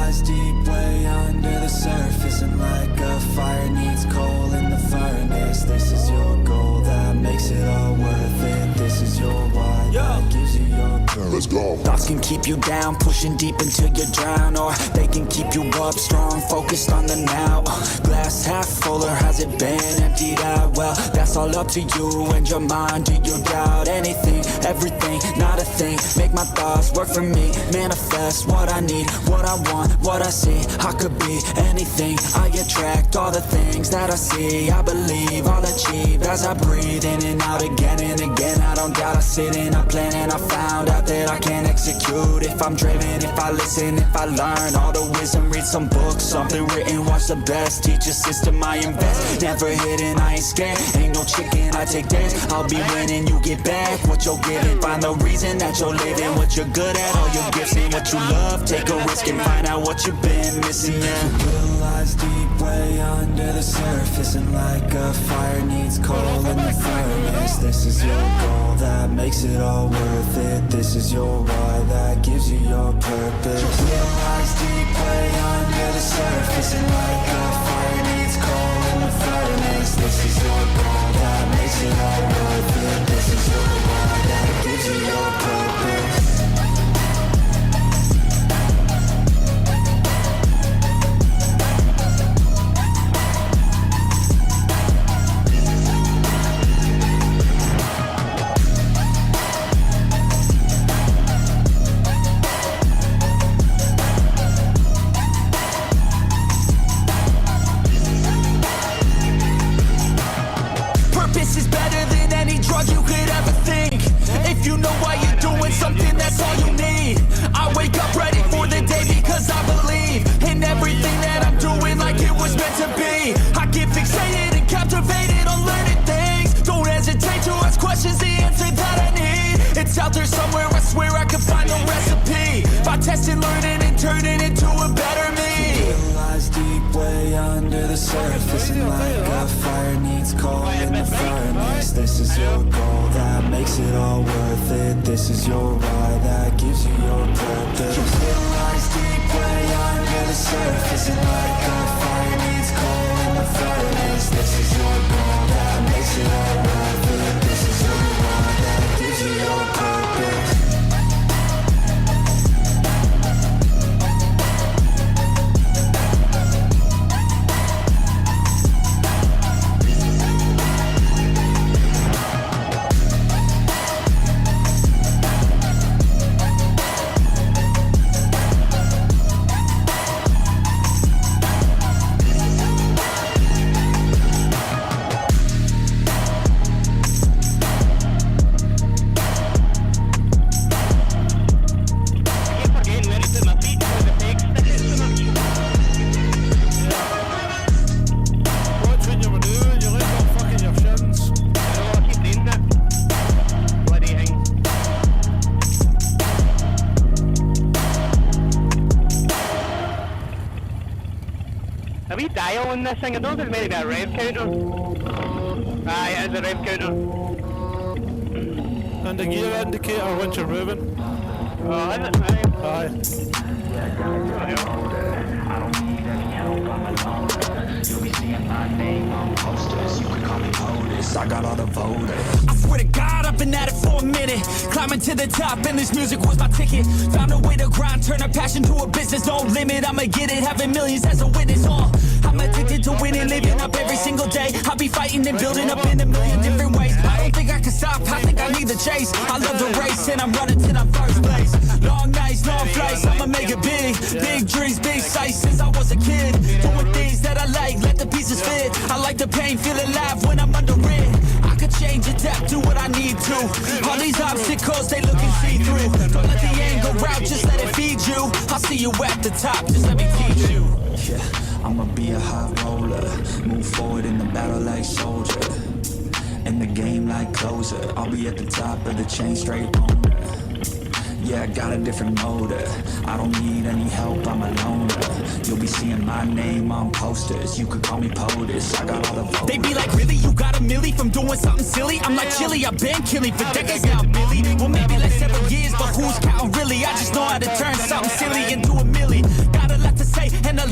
lies deep way under the surface, and like a fire needs coal in the furnace. This is your goal that makes it all worth it. This is your why that gives you your purpose. Let's go. Thoughts can keep you down, pushing deep until you drown, or they can keep you up strong, focused on the now. Glass half full, or has it been emptied out? Well, that's all up to you and your mind. Do you doubt anything, everything, not a thing? Make my thoughts work for me, manifest what I need, what I want, what I see. I could be anything, I attract all the things that I see. I believe I'll achieve as I breathe in and out again and again. I don't doubt, I sit and I plan, and I found out that I can execute if I'm driven, if I listen, if I learn all the wisdom. Read some books, something written, watch the best. Teach a system, I invest, never hidden, I ain't scared. Ain't no chicken, I take dance. I'll be winning, you get back what you're giving. Find the reason that you're living, what you're good at, all your gifts and what you love. Take a risk and find out what you've been missing. Yeah. Little lies deep way under the surface, and like a fire needs coal in the furnace. This is your goal that makes it all worth it. This is your why that gives you your purpose. Little lies deep way under the surface, and like a fire needs coal in the furnace. This is your goal that makes it all worth it. This is your why that gives you your purpose. Out there somewhere, I swear I could find a recipe. By testing, learning, and turning into a better me. Little lies deep way under the surface, and like a fire needs coal in the furnace. This is your goal that makes it all worth it. This is your why that gives you your purpose. Little lies deep way under the surface, and like a fire needs coal in the furnace. This is your goal that makes it all worth it. This is your why that gives you your purpose. Are we dialing this thing? I don't think it's maybe a rev counter. Aye, it is a rev counter. And the gear indicator when you're moving. Oh, is it? Aye. You'll be seeing my name on posters. You can call me POTUS. I got all the voters. I swear to God, I've been at it for a minute. Climbing to the top, and this music was my ticket. Found a way to grind, turn a passion to a business. No limit, I'ma get it. Having millions as a witness. I'm addicted to winning, living up every single day. I'll be fighting and building up in a million different ways. I don't think I can stop, I think I need the chase. I love the race, and I'm running till I'm first place. Long nights, long flights, I'ma make it big. Big dreams, big sights since I was a kid. Doing things that I like, let the pieces fit. I like the pain, feel alive when I'm under it. I could change, adapt, do what I need to. All these obstacles, they looking see-through. Don't let the anger out, just let it feed you. I'll see you at the top, just let me teach you. Yeah, I'ma be a high roller. Move forward in the battle like soldier. In the game like closer. I'll be at the top of the chain, straight on. Yeah, I got a different motive. I don't need any help, I'm a loner. You'll be seeing my name on posters. You could call me POTUS, I got all the voters. They be like, really, you got a milli from doing something silly? I'm like, chilly, I've been killing for decades now, Billy. Well, maybe like 7 years, but who's counting really? I just know how to turn something silly into a milli. Got a lot to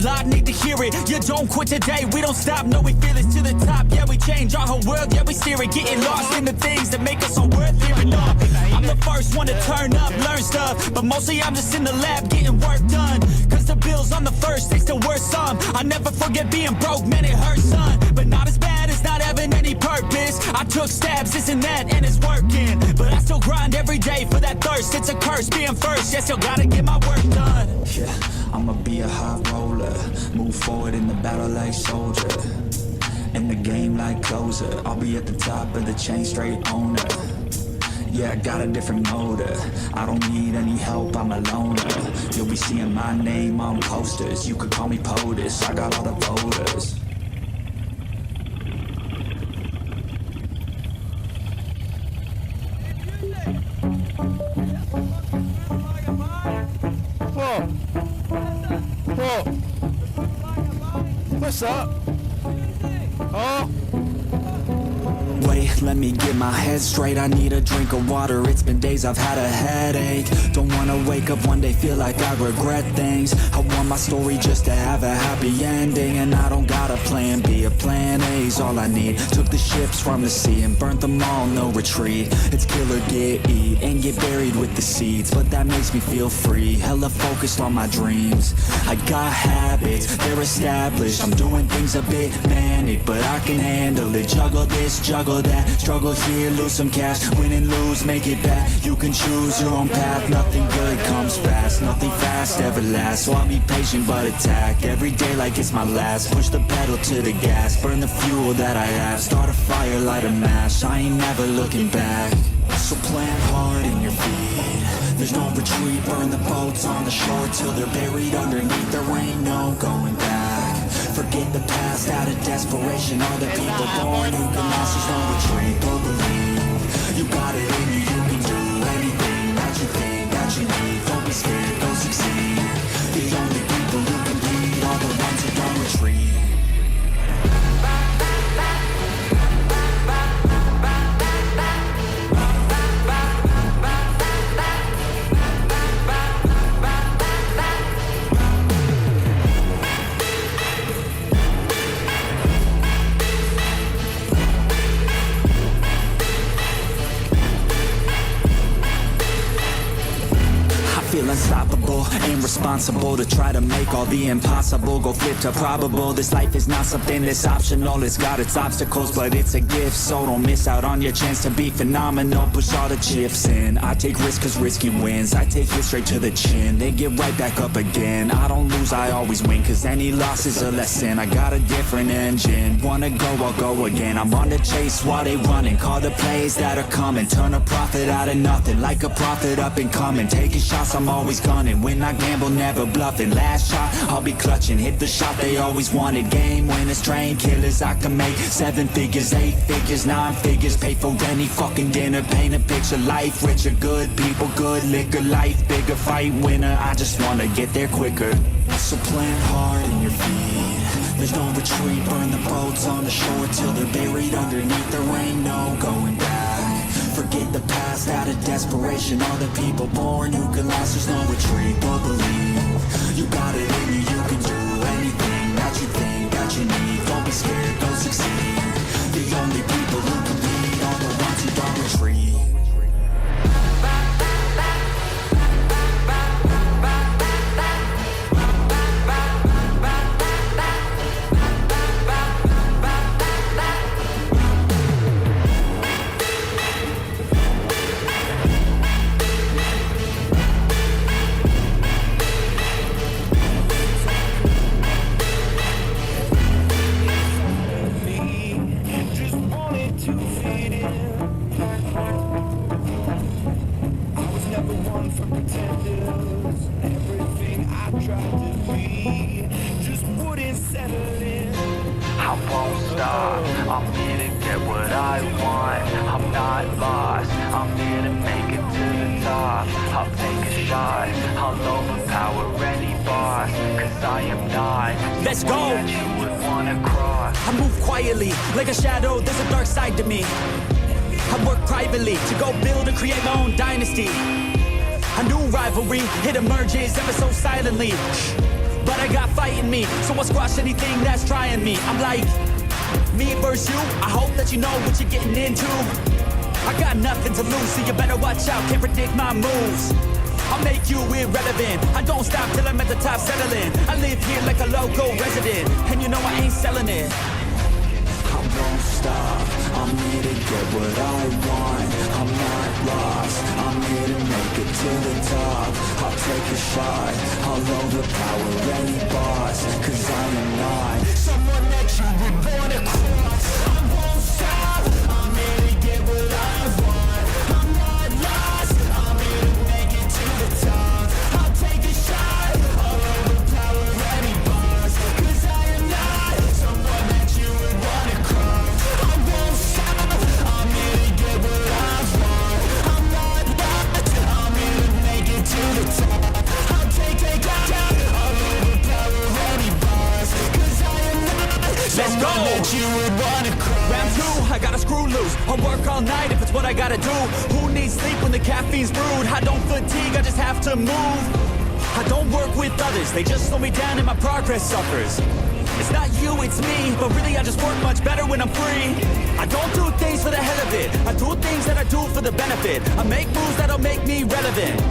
lot need to hear it. You don't quit today, we don't stop, no we feel it to the top. Yeah, we change our whole world, yeah we steer it. Getting lost in the things that make us all worth hearing up. I'm the first one to turn up, learn stuff, but mostly I'm just in the lab getting work done. Cause the bills on the first, they still worth some. I never forget being broke, man it hurts son. But not as bad as not having any purpose. I took stabs, this and that, and it's working. But I still grind every day for that thirst. It's a curse being first, yeah still gotta get my work done. Yeah, I'ma be a high roller, move forward in the battle like soldier, in the game like closer. I'll be at the top of the chain, straight owner. Yeah, I got a different motor, I don't need any help, I'm a loner. You'll be seeing my name on posters, you could call me POTUS, I got all the voters. Whoa! Whoa! What's up? Oh! Wait, let me get my head straight, I need a drink of water, it's been days I've had a headache. Don't wanna wake up one day, feel like I regret things. I want my story just to have a happy ending, and I don't got a plan B, a plan A's all I need. Took the ships from the sea and burnt them all, no retreat. It's kill or get, eat, and get buried with the seeds, but that makes me feel free, hella focused on my dreams. I got habits, they're established, I'm doing things a bit manic, but I can handle it. Juggle this, juggle that, struggle here, lose some cash, win and lose, make it back. You can choose your own path, nothing good comes fast, nothing fast ever lasts. So I'll be patient but attack, every day like it's my last. Push the pedal to the gas, burn the fuel that I have, start a fire, light a match, I ain't never looking back. So plant hard in your feet, there's no retreat, burn the boats on the shore till they're buried underneath, there ain't no going back. Forget the past out of desperation, all the people born who can last, there's no retreat, but believe. You got it in you, you can do anything that you think that you need. Don't be scared, go succeed. The only people who can lead are the ones who don't retreat. Feel unstoppable, irresponsible to try to make all the impossible go flip to probable. This life is not something that's optional, it's got its obstacles, but it's a gift. So don't miss out on your chance to be phenomenal, push all the chips in. I take risks cause risky wins, I take it straight to the chin, then get right back up again. I don't lose, I always win, cause any loss is a lesson. I got a different engine, wanna go, I'll go again. I'm on the chase while they running, call the plays that are coming. Turn a profit out of nothing, like a prophet up and coming. Taking shots, I'm always gunning, when I gamble never bluffing. Last shot, I'll be clutching, hit the shot they always wanted. Game winners, train killers, I can make 7 figures, 8 figures, 9 figures. Pay for any fucking dinner, paint a picture. Life richer, good people, good liquor. Life bigger, fight winner, I just wanna get there quicker. So plant hard in your feet, there's no retreat, burn the boats on the shore till they're buried underneath, there ain't no going back. Forget the past out of desperation, all the people born who can last, there's no retreat, but believe. You got it in you, you can do anything that you think that you need. Don't be scared, go succeed. The only people who can lead are the ones who don't retreat. I'm here to get what I want, I'm not lost, I'm here to make it to the top. I'll take a shot, I'll overpower any boss, cause I am not Let's the go. one that you would wanna cross. I move quietly, like a shadow, there's a dark side to me. I work privately to go build and create my own dynasty. A new rivalry, it emerges ever so silently. but I got fight in me, so I'll squash anything that's trying me. I'm like, me versus you, I hope that you know what you're getting into. I got nothing to lose, so you better watch out, can't predict my moves. I'll make you irrelevant, I don't stop till I'm at the top settling. I live here like a local resident, and you know I ain't selling it. I won't stop, I'm here to get what I want. I'm not lost, I'm here to make it to the top. I'll take a shot, I'll overpower any boss. Cause I am not someone that you would wanna cross. I won't stop, I'm here to get what I want. I'm not lost, I'm here to make it to the top. I'll take a shot, I'll overpower any boss. Cause I am not someone that you would wanna cross. I won't stop, I'm here to get what I want. I'm not lost, I'm here to make it to the top. I'll take a shot, I'll overpower any boss. Cause I am not someone that you would wanna cross. Round two, I gotta screw loose. I'll work all night if it's what I gotta do. Who needs sleep when the caffeine's brewed? I don't fatigue, I just have to move. I don't work with others, they just slow me down and my progress suffers. It's not you, it's me, but really I just work much better when I'm free. I don't do things for the hell of it, I do things that I do for the benefit. I make moves that'll make me relevant.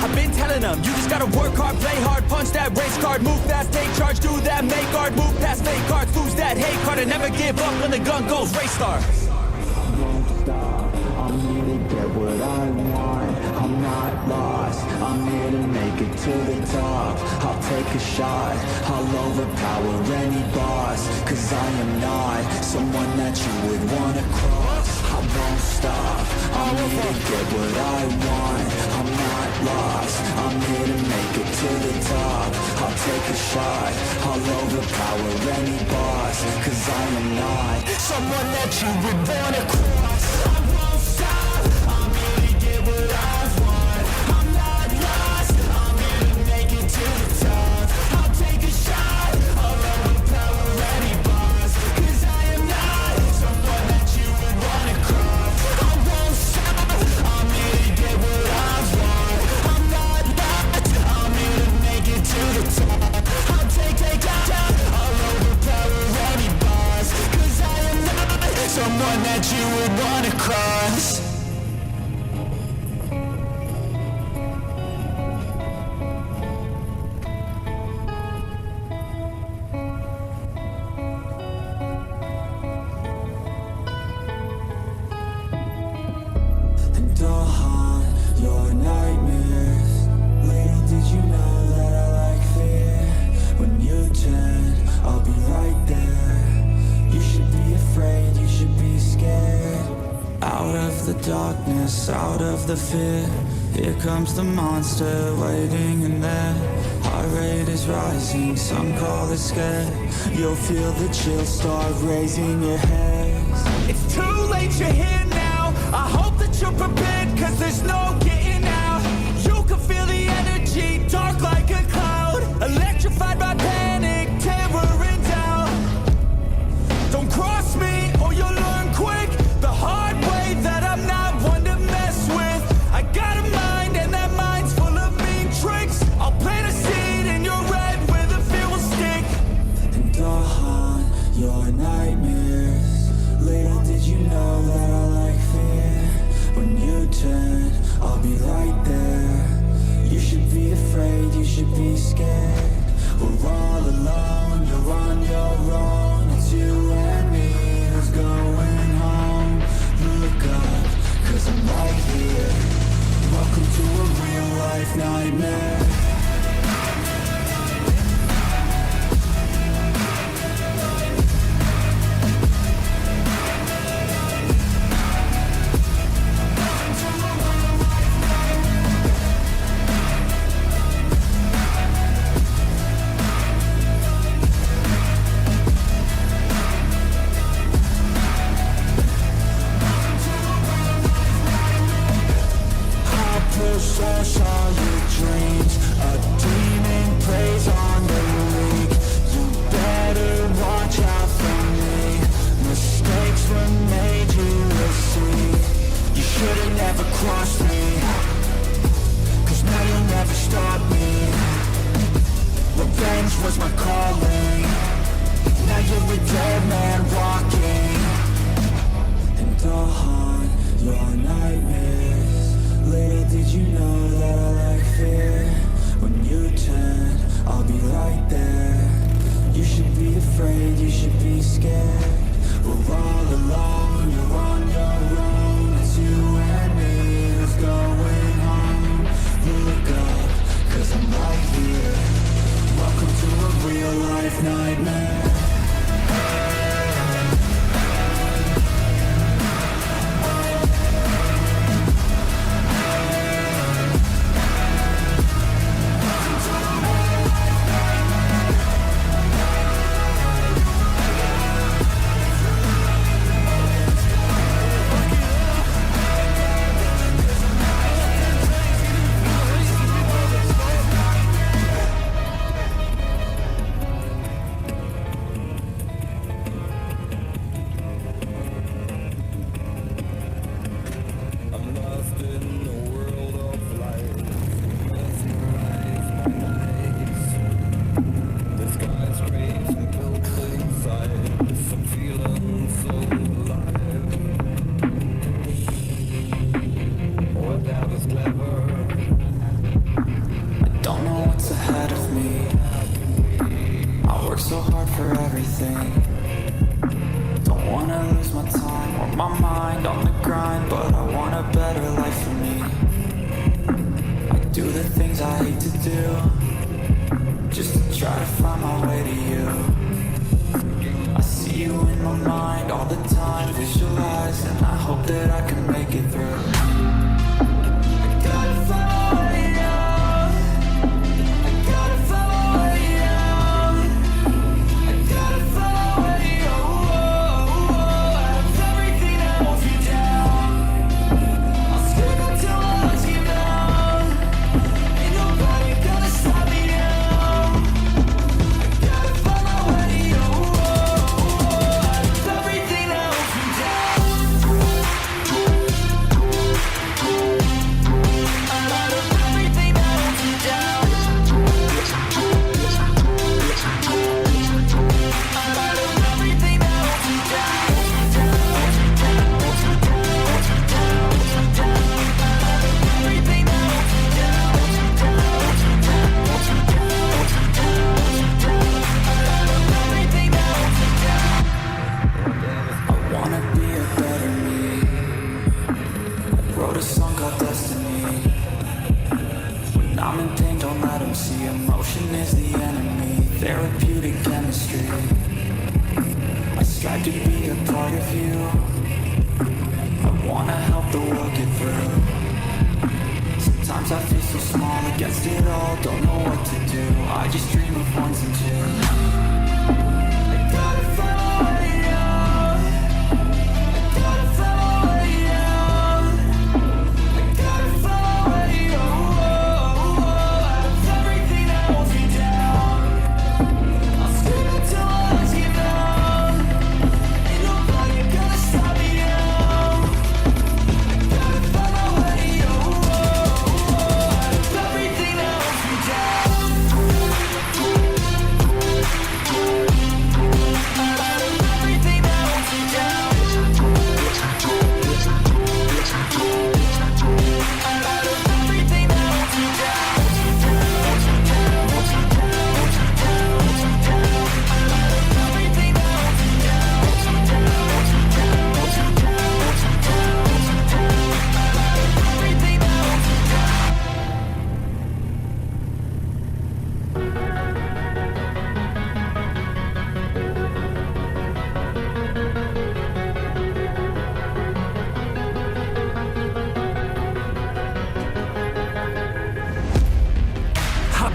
I've been telling them, you just gotta work hard, play hard, punch that race card, move fast, take charge, do that, make art, move past fake cards, lose that hate card, and never give up when the gun goes, race start. I won't stop, I'm here to get what I want. I'm not lost, I'm here to make it to the top. I'll take a shot, I'll overpower any boss. Cause I am not someone that you would wanna cross. I won't stop, I'm here to get what I want. I'm not lost, I'm here to make it to the top. I'll take a shot, I'll overpower any boss. Cause I am not someone that you would wanna cross. I won't stop, I'm here to get what I want. I'm not lost, I'm here to make it to the top. I'll take a shot, I'll overpower any boss. Cause I am not someone that you would wanna cross. I won't stop, I'm here to get what I want. I'm not lost, I'm here to make it to the top. I'll take a shot, I'll overpower any boss. Cause I am not someone that you would wanna cross. And I'll haunt your nightmares. Little did you know that I like fear. When you turn, I'll be right there. You should be afraid, you should be scared. Out of the darkness, out of the fear. Here comes the monster waiting in there. Heart rate is rising, some call it scared. You'll feel the chill start raising your head. It's too late, you're here now. I hope that you're prepared, cause there's no getting out. You can feel the energy, dark like a cloud. Electrified by panic, terror and doubt. Don't cross me, or you'll learn quick the hard way that I'm not one to mess with. I got a mind, and that mind's full of mean tricks. I'll plant a seed in your head where the fear will stick. And I'll haunt your nightmares. Little did you know that I like fear. When you turn, I'll be right there. You should be afraid, you should be scared. We're all alone, you're on your own. It's you and me who's going home. Look up, cause I'm right here. Welcome to a real life nightmare. Push all your dreams. A demon preys on the weak. You better watch out for me. Mistakes were made, you will see. You should've never crossed me, cause now you'll never stop me. Revenge a dead man walking. And I'll haunt your nightmares. Little did you know that I like fear. When you turn, I'll be right there. You should be afraid, you should be scared. We're all alone, you're on your own. It's you and me, who's going home? Look up, 'cause I'm right here. Welcome to a real life nightmare.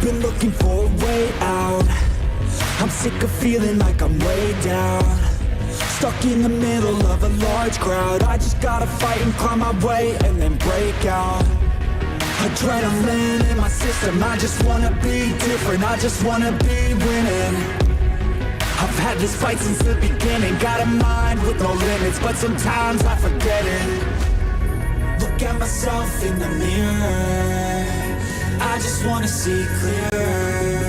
Been looking for a way out. I'm sick of feeling like I'm way down. Stuck in the middle of a large crowd. I just gotta fight and climb my way and then break out. Adrenaline in my system. I just wanna be different. I just wanna be winning. I've had this fight since the beginning. Got a mind with no limits, but sometimes I forget it. Look at myself in the mirror. I just wanna see clearer.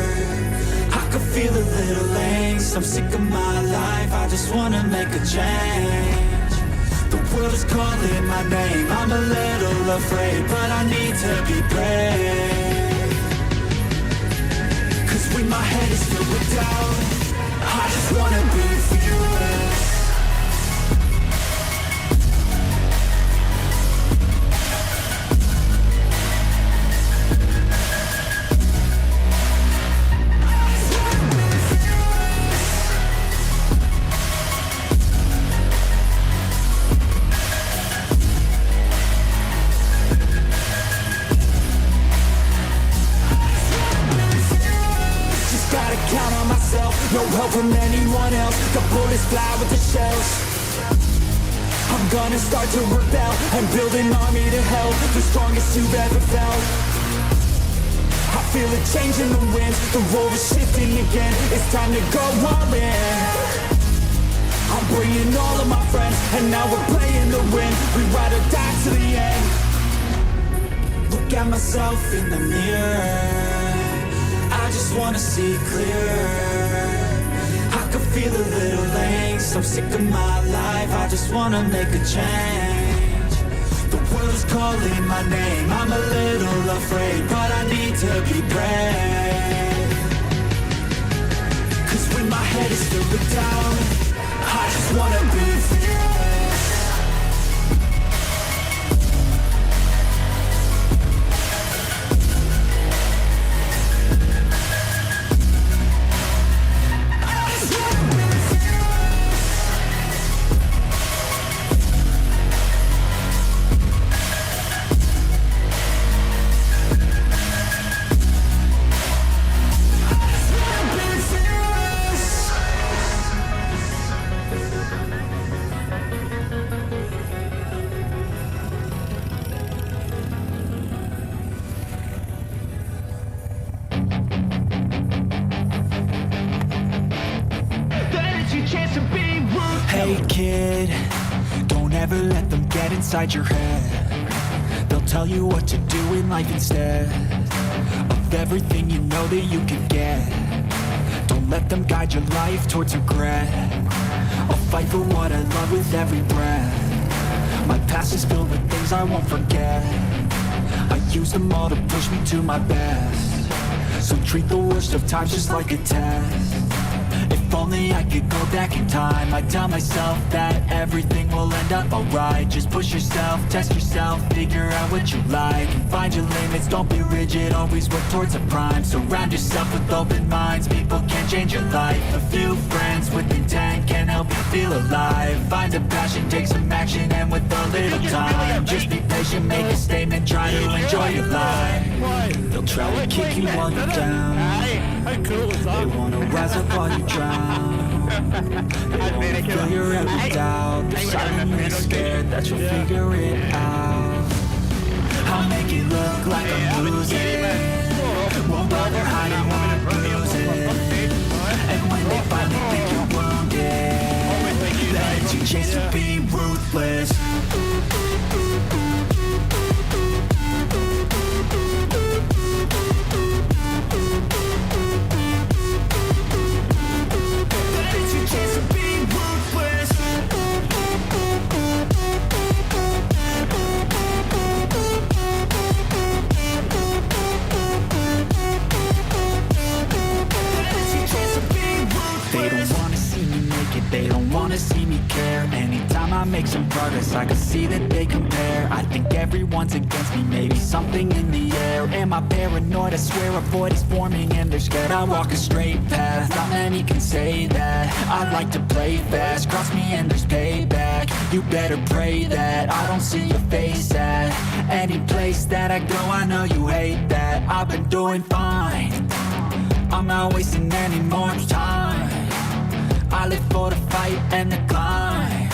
I could feel a little angst. I'm sick of my life, I just wanna make a change. The world is calling my name, I'm a little afraid, but I need to be brave. Cause when my head is filled with doubt, I just wanna be fearless. No help from anyone else. The bullets fly with the shells. I'm gonna start to rebel and build an army to help. The strongest you've ever felt. I feel a change in the winds. The road is shifting again. It's time to go all in. I'm bringing all of my friends, and now we're playing to win. We ride or die to the end. Look at myself in the mirror, I just wanna see clearer. I can feel a little angst. I'm sick of my life, I just wanna make a change. The world is calling my name, I'm a little afraid, but I need to be brave. Cause when my head is filled with doubt, I just wanna be fearless. Hey kid, don't ever let them get inside your head. They'll tell you what to do in life instead of everything you know that you can get. Don't let them guide your life towards regret. I'll fight for what I love with every breath. My past is filled with things I won't forget. I use them all to push me to my best. So treat the worst of times just like a test. If only I could go back in time, I'd tell myself that everything will end up alright. Just push yourself, test yourself, figure out what you like, and find your limits, don't be rigid, always work towards a prime. Surround yourself with open minds, people can change your life. A few friends with intent can help you feel alive. Find a passion, take some action, and with a little time, just be patient, make a statement, try to enjoy your life. They'll try to kick you while you're down. They wanna rise up while you drown. They wanna fill your head with doubt. They're silently scared that you'll figure it out. I'll make it look like I'm losing. Won't bother hiding when I'm bruising. And when they finally think you're wounded, that's your chance to be ruthless. They don't wanna see me care. Anytime I make some progress, I can see that they compare. I think everyone's against me, maybe something in the air. Am I paranoid? I swear a void is forming and they're scared. I walk a straight path, not many can say that. I like to play fast, cross me and there's payback. You better pray that I don't see your face at any place that I go. I know you hate that. I've been doing fine, I'm not wasting any more time. I live for the fight and the climb,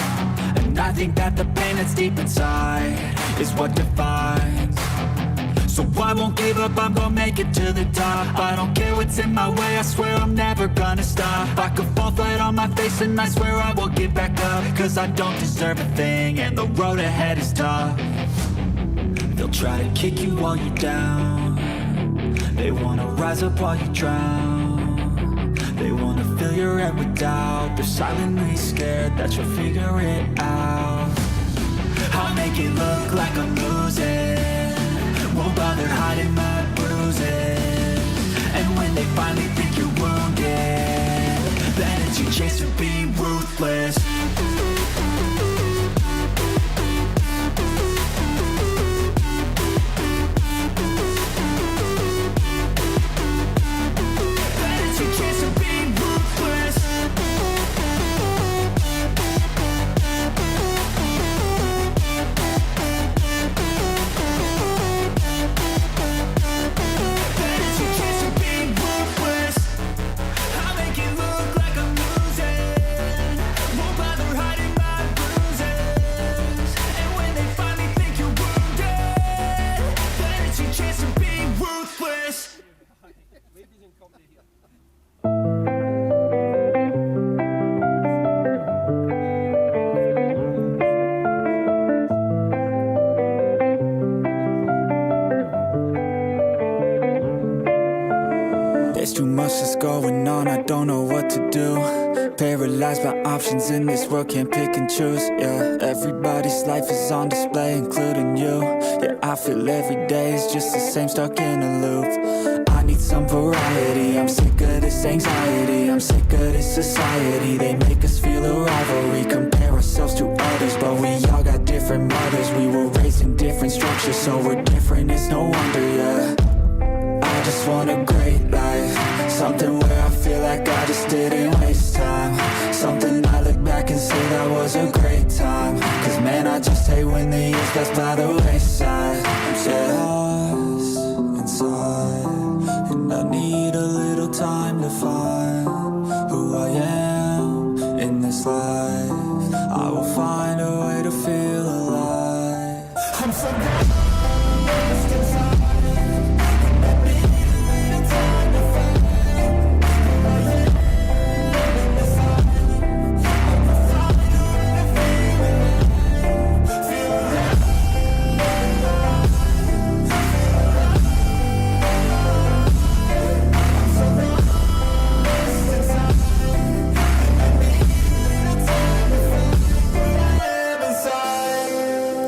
and I think that the pain that's deep inside is what defines. So I won't give up, I'm gonna make it to the top. I don't care what's in my way, I swear I'm never gonna stop. I could fall flat on my face and I swear I will get back up, cause I don't deserve a thing and the road ahead is tough. They'll try to kick you while you're down. They wanna rise up while you drown. They wanna fill your head with doubt. They're silently scared that you'll figure it out. I'll make it look like I'm losing, won't bother hiding my bruises. And when they finally think you're wounded, then it's your chance to be ruthless. There's too much that's going on, I don't know what to do. Paralyzed by options in this world, can't pick and choose. Yeah, everybody's life is on display, including you. Yeah, I feel every day is just the same, stuck in a loop. I need some variety, I'm sick of this anxiety. I'm sick of this society, they make us feel a rivalry. Compare ourselves to others, but we all got different mothers. We were raised in different structures, so we're different, it's no wonder, yeah. I just want a great life, something where I feel like I just didn't waste time. Something I look back and say that was a great time. Cause man, I just hate when the years pass by the wayside. I'm so lost inside, and I need a little time to find who I am in this life. I will find a way to feel alive. I'm so lost inside.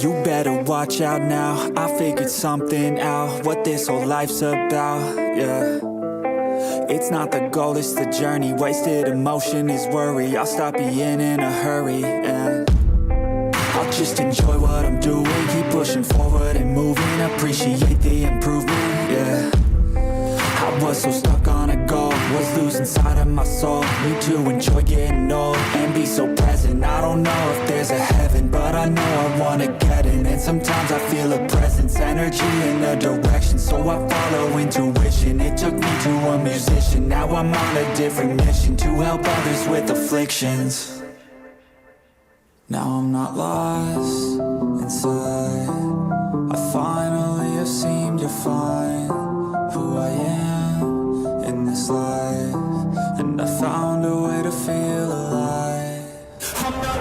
You better watch out now, I figured something out, what this whole life's about, yeah. It's not the goal, it's the journey, wasted emotion is worry. I'll stop being in a hurry, and I'll just enjoy what I'm doing. Keep pushing forward and moving, appreciate the improvement, yeah. I was so stuck on a goal, was losing sight of my soul. Need to enjoy getting old and be so present. I don't know if there's a heaven, but I know I wanna get in. And sometimes I feel a presence, energy in a direction, so I follow intuition. It took me to a musician, now I'm on a different mission, to help others with afflictions. Now I'm not lost inside, I finally have seemed to find who I am in this life, and I found a way to feel alive. I'm not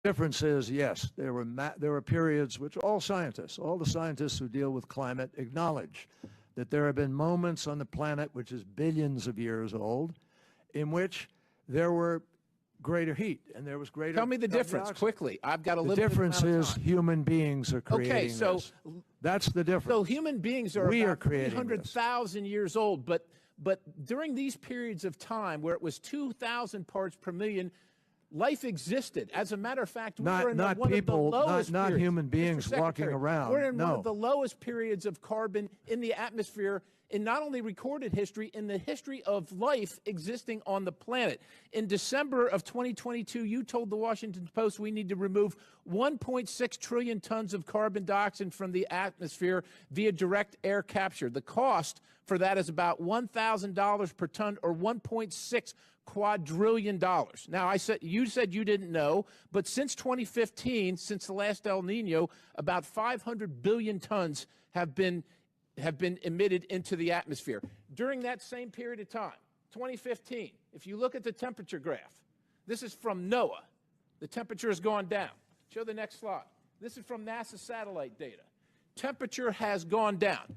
difference is, yes, there were periods which all the scientists who deal with climate acknowledge that there have been moments on the planet, which is billions of years old, in which there were greater heat and there was greater. Tell me the difference quickly. I've got a little. The difference is human beings are creating this. That's the difference. So human beings are we about are creating 300,000 years old, but during these periods of time where it was 2,000 parts per million, life existed. As a matter of fact, we're in one people, of the lowest not periods. human beings walking around. We're in one of the lowest periods of carbon in the atmosphere in not only recorded history, in the history of life existing on the planet. In December of 2022, you told the Washington Post we need to remove 1.6 trillion tons of carbon dioxide from the atmosphere via direct air capture. The cost for that is about $1,000 per ton, or $1.6 quadrillion. Now, you said you didn't know, but since 2015, since the last El Nino, about 500 billion tons have been emitted into the atmosphere. During that same period of time, 2015, if you look at the temperature graph, this is from NOAA. The temperature has gone down. Show the next slide. This is from NASA satellite data. Temperature has gone down.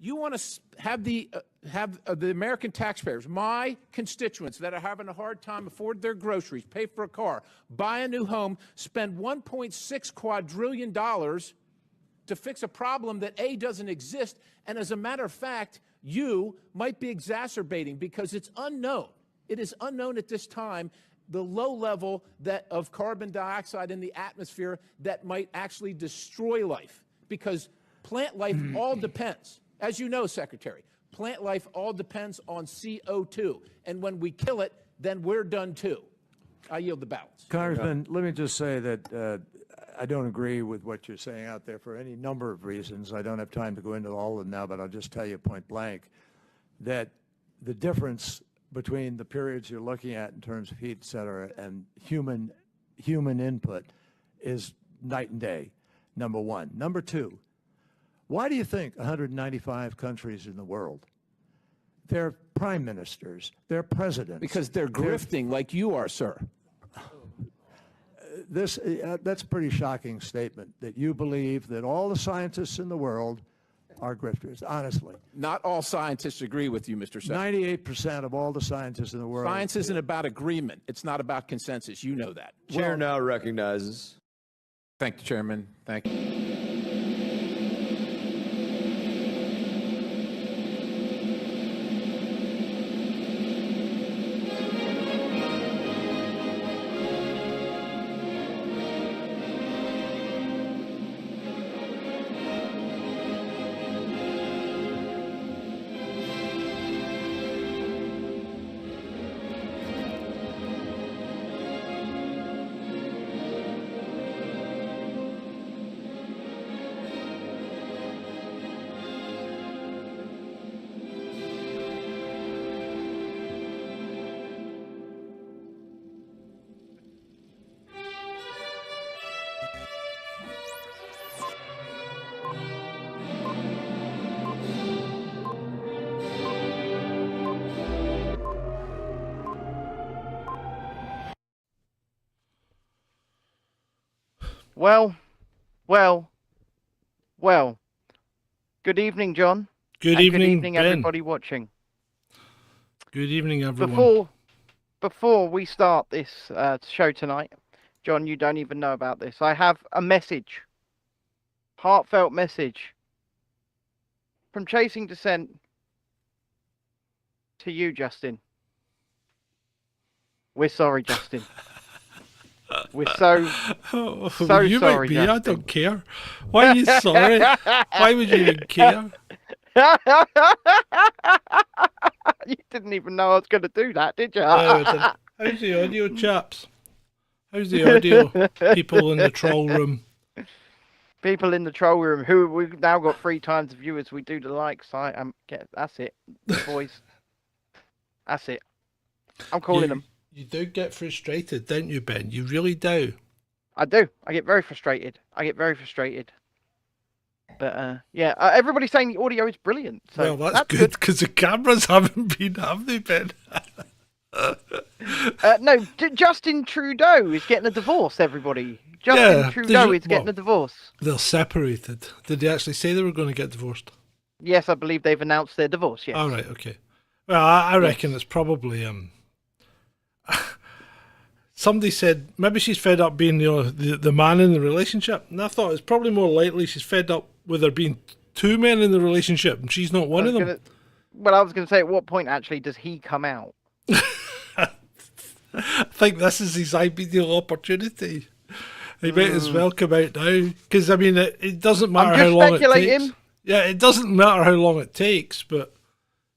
You want to have the American taxpayers, my constituents that are having a hard time afford their groceries, pay for a car, buy a new home, spend $1.6 quadrillion to fix a problem that A, doesn't exist, and as a matter of fact, you might be exacerbating, because it's unknown. It is unknown at this time the low level of carbon dioxide in the atmosphere that might actually destroy life, because plant life all depends. As you know, Secretary, plant life all depends on CO2, and when we kill it, then we're done too. I yield the balance. Congressman, let me just say that I don't agree with what you're saying out there for any number of reasons. I don't have time to go into all of them now, but I'll just tell you point blank that the difference between the periods you're looking at in terms of heat, et cetera, and human input is night and day, number one. Number two, why do you think 195 countries in the world, their prime ministers, their presidents? Because they're grifting like you are, sir. That's a pretty shocking statement, that you believe that all the scientists in the world are grifters, honestly. Not all scientists agree with you, Mr. Secretary. 98% of all the scientists in the world. Science isn't about agreement. It's not about consensus. You know that. Chair now recognizes. Thank you, Chairman. Thank you. Well. Good evening, John. Good evening, good evening, Ben. everybody watching. Good evening, everyone. Before we start this show tonight, John, you don't even know about this. I have a message, heartfelt message from Chasing Descent to you, Justin. We're sorry, Justin. We're so You sorry, might be, Justin. I don't care. Why are you sorry? Why would you even care? You didn't even know I was going to do that, did you? No, I didn't. How's the audio, chaps? How's the audio? People in the troll room. People in the troll room who we've now got 3 times the viewers we do the likes. That's it, boys. That's it. I'm calling them. You do get frustrated, don't you, Ben? You really do. I do. I get very frustrated. But yeah, everybody's saying the audio is brilliant. So well, that's good because the cameras haven't been, have they, Ben? No, Justin Trudeau is getting a divorce, everybody. Justin Trudeau is getting a divorce. They're separated. Did they actually say they were going to get divorced? Yes, I believe they've announced their divorce, yes. All right, okay. Well, I reckon it's probably... Somebody said maybe she's fed up being the man in the relationship. And I thought it's probably more likely she's fed up with there being two men in the relationship and she's not one of them. Well, I was going to say, at what point actually does he come out? I think this is his ideal opportunity. He might as well come out now. Because, I mean, it doesn't matter how long it takes. Yeah, it doesn't matter how long it takes. But,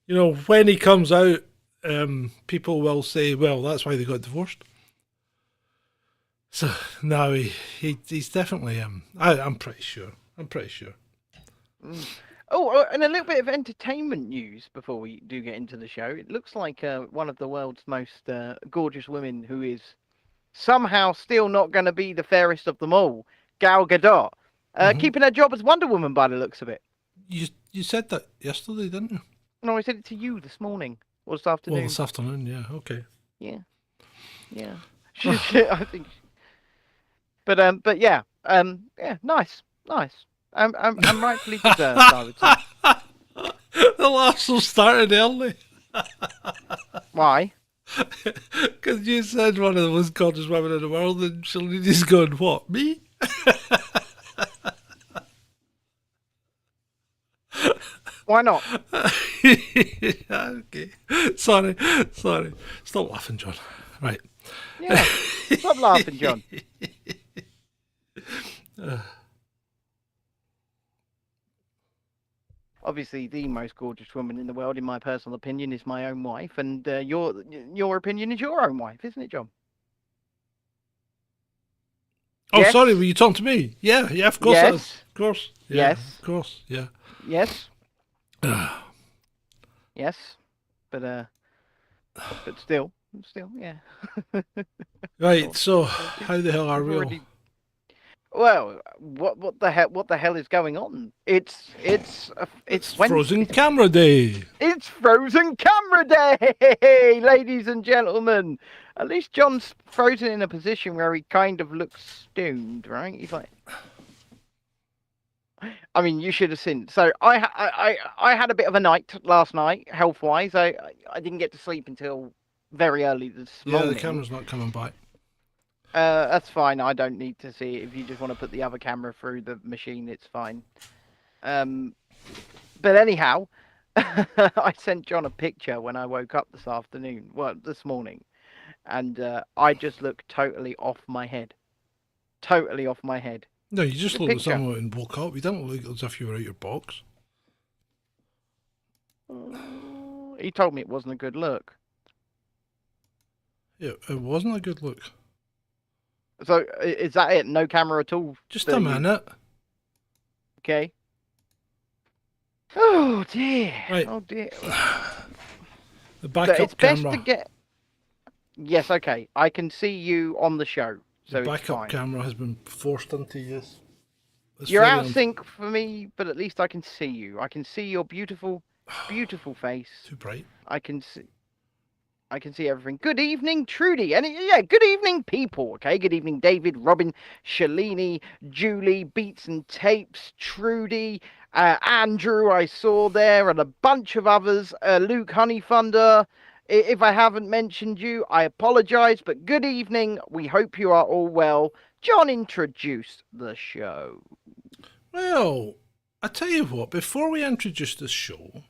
you know, when he comes out, people will say, well, that's why they got divorced. So, no, he's definitely... I'm pretty sure. Oh, and a little bit of entertainment news before we do get into the show. It looks like one of the world's most gorgeous women who is somehow still not going to be the fairest of them all, Gal Gadot, keeping her job as Wonder Woman by the looks of it. You said that yesterday, didn't you? No, I said it to you this morning or this afternoon. Well, this afternoon, yeah, okay. Yeah. I think. But yeah, nice. I'm rightfully deserved, I would say. The laughs will started early. Why? Because you said one of the most gorgeous women in the world, and Shalini's going, what, me? Why not? Okay. Sorry. Stop laughing, John. Right. Yeah. Stop laughing, John. Obviously, the most gorgeous woman in the world, in my personal opinion, is my own wife, and your opinion is your own wife, isn't it, John? Oh, yes? Sorry, were you talking to me? Yeah, of course. Yes. Of course. Yeah, Yes. Of course, yeah. Yes. Yes. But still, yeah. Right, so how the hell are we all? Well, what the hell is going on? It's Frozen Camera Day. It's Frozen Camera Day, ladies and gentlemen. At least John's frozen in a position where he kind of looks stoned, right? He's like, I mean, you should have seen. So I had a bit of a night last night, health-wise. I didn't get to sleep until very early this morning. Yeah, the camera's not coming back. That's fine. I don't need to see it. If you just want to put the other camera through the machine, it's fine. But anyhow, I sent John a picture when I woke up this morning, and I just looked totally off my head. No, you just looked like someone and woke up. You don't look as if you were out your box. He told me it wasn't a good look. Yeah, it wasn't a good look. So, is that it? No camera at all? Just a minute. Okay. Oh, dear. Right. Oh, dear. The backup it's camera. best to get... Yes, okay. I can see you on the show, so the it's backup fine. camera has been forced into use. You're out of sync for me, but at least I can see you. I can see your beautiful, beautiful face. Too bright. I can see everything. Good evening, Trudy. And yeah, good evening, people. Okay, good evening, David, Robin, Shalini, Julie, Beats and Tapes, Trudy, Andrew, I saw there, and a bunch of others. Luke Honeyfunder. If I haven't mentioned you, I apologize, but good evening. We hope you are all well. John, introduce the show. Well, I tell you what, before we introduce the show,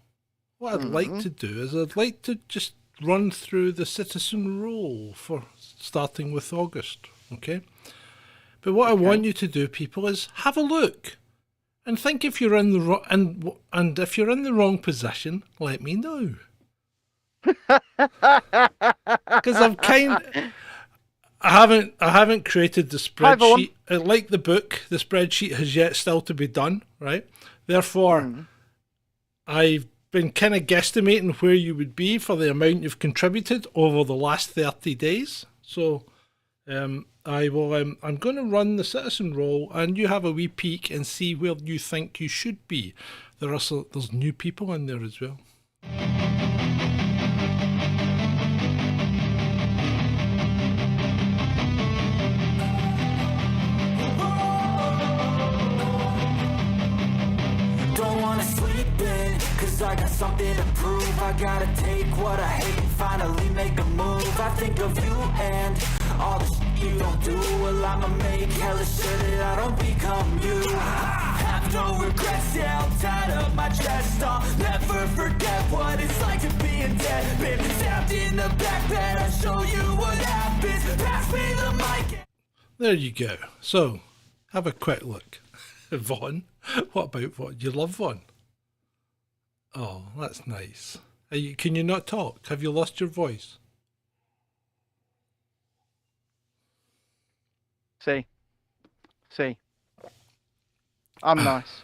what I'd like to do is I'd like to just run through the citizen role for starting with August, okay? But what I want you to do, people, is have a look and think if you're in the wrong and if you're in the wrong position, let me know. Because I haven't created the spreadsheet. Like the book, the spreadsheet has yet still to be done, right? Therefore, I've been kind of guesstimating where you would be for the amount you've contributed over the last 30 days. So I'm going to run the citizen role, and you have a wee peek and see where you think you should be. There's new people in there as well. something to prove. I gotta take what I hate and finally make a move. I think of you and all the shit you don't do. Well, I'ma make hella sure that I don't become you. Have no regrets, yeah, I'm tired of my chest. I'll never forget what it's like to be in debt. Been stabbed in the back bed, I'll show you what happens. Pass me the mic. There you go. So, have a quick look. Vaughn. What about Vaughn? You love Vaughn? Oh, that's nice. Can you not talk? Have you lost your voice? See. I'm nice.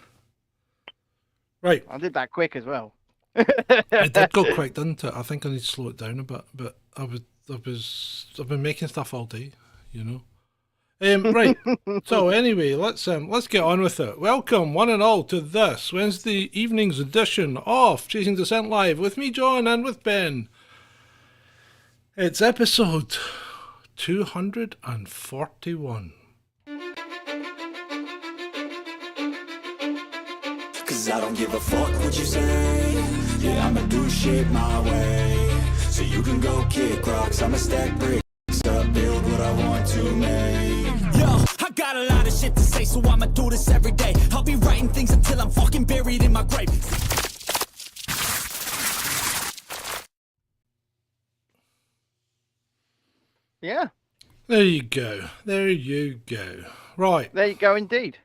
Right. I did that quick as well. It did go quick, didn't it? I think I need to slow it down a bit, but I've been making stuff all day, you know. Right. So anyway, let's get on with it. Welcome, one and all, to this Wednesday evening's edition of Chasing Descent Live with me, John, and with Ben. It's episode 241. Cause I don't give a fuck what you say. Yeah, I'ma do shit my way. So you can go kick rocks, I'ma stack bricks up, build what I want to make. Yo, I got a lot of shit to say, so I'ma do this every day. I'll be writing things until I'm fucking buried in my grave. Yeah. There you go. There you go. Right. There you go, indeed.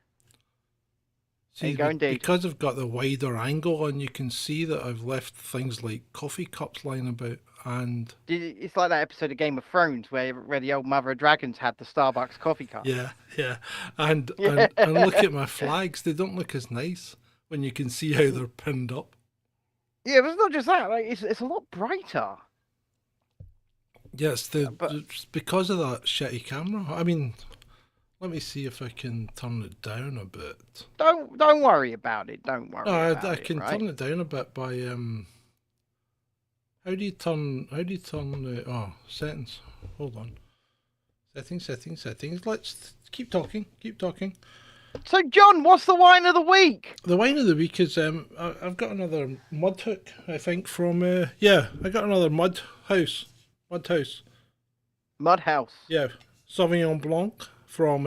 See, there you go, indeed. Because I've got the wider angle on, you can see that I've left things like coffee cups lying about, and It's like that episode of Game of Thrones where the old Mother of Dragons had the Starbucks coffee cup. yeah, and look at my flags. They don't look as nice when you can see how they're pinned up. Yeah, but it's not just that. Like it's a lot brighter. Yes, it's because of that shitty camera. I mean, let me see if I can turn it down a bit. Don't worry about it. Don't worry. No, about I it, can right? turn it down a bit by How do you turn settings? Hold on. Settings. Let's keep talking. So, John, what's the wine of the week? The wine of the week is I've got another mud hook, I think, from I got another mud house. Mud House. Yeah, Sauvignon Blanc from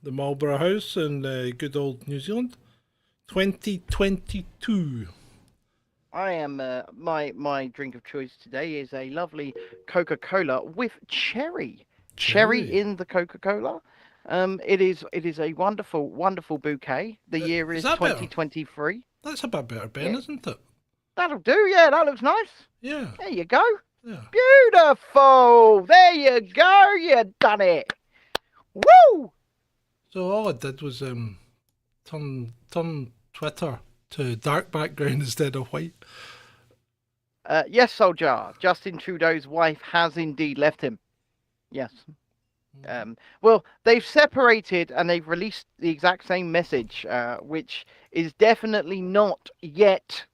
the Marlborough House in good old New Zealand, 2022. I am my drink of choice today is a lovely Coca-Cola with cherry in the Coca-Cola. It is a wonderful bouquet. The year is 2023. That's a bit better, Ben, isn't it? That'll do. Yeah, that looks nice. Yeah. There you go. Yeah. Beautiful. There you go. You done it. Woo! So all I did was turn Twitter to dark background instead of white. Yes, soldier. Justin Trudeau's wife has indeed left him. Yes. Well, they've separated and they've released the exact same message, which is definitely not yet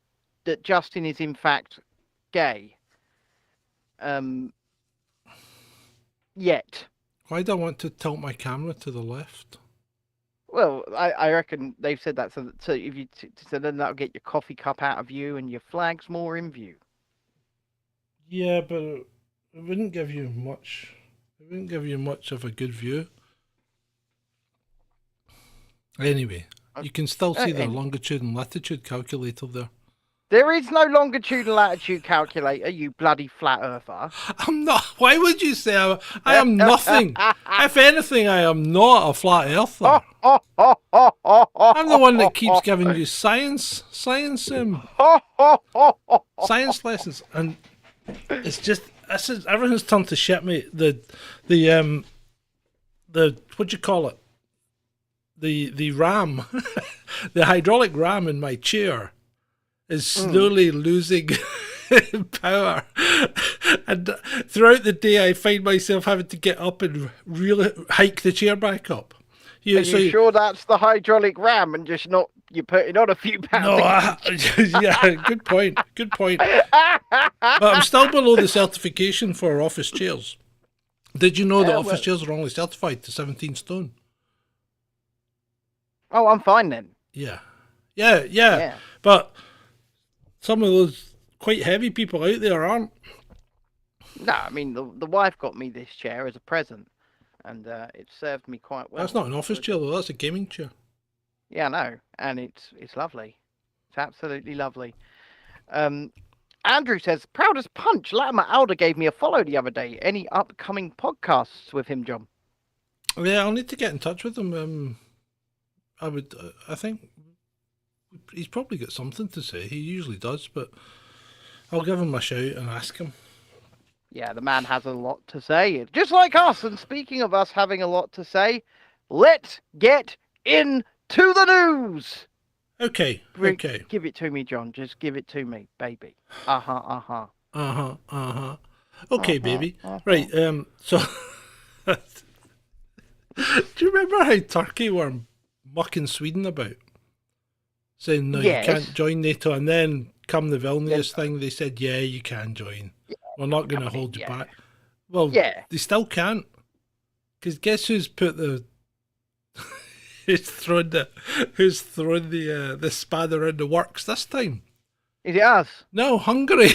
that Justin is in fact gay. Yet. Why do I want to tilt my camera to the left? Well, I reckon they've said that so if you so then that'll get your coffee cup out of view and your flags more in view. Yeah, but it wouldn't give you much. It wouldn't give you much of a good view. Anyway, you can still see the longitude and latitude calculator there. There is no longitude and latitude calculator, you bloody flat earther. I'm not. Why would you say I am nothing? If anything, I am not a flat earther. I'm the one that keeps giving you science lessons, and it's just everything's turned to shit, mate. The what do you call it? The ram, the hydraulic ram in my chair is slowly losing power, and throughout the day I find myself having to get up and really hike the chair back up. Are you sure that's the hydraulic ram and just not you're putting on a few pounds? No, yeah, good point. But I'm still below the certification for office chairs. Did you know that office chairs are only certified to 17 stone? Oh, I'm fine then. Yeah. But some of those quite heavy people out there aren't. No, I mean the wife got me this chair as a present, and it served me quite well. That's not an office chair though. That's a gaming chair. Yeah, I know, and it's lovely. It's absolutely lovely. Andrew says, proud as punch. Latimer Alder gave me a follow the other day. Any upcoming podcasts with him, John? Yeah, I'll need to get in touch with him. I think he's probably got something to say. He usually does, but I'll give him a shout and ask him. Yeah, the man has a lot to say, just like us. And speaking of us having a lot to say, let's get into the news. Okay. Give it to me, John. Just give it to me, baby. Okay, baby. Right. So, do you remember how Turkey were mucking Sweden about, saying no, Yes. you can't join NATO, and then come the Vilnius thing, they said, yeah, you can join. We're not going to hold you back. Well, they still can't, because guess who's put the who's thrown the spanner in the works this time? Is it us? No, Hungary.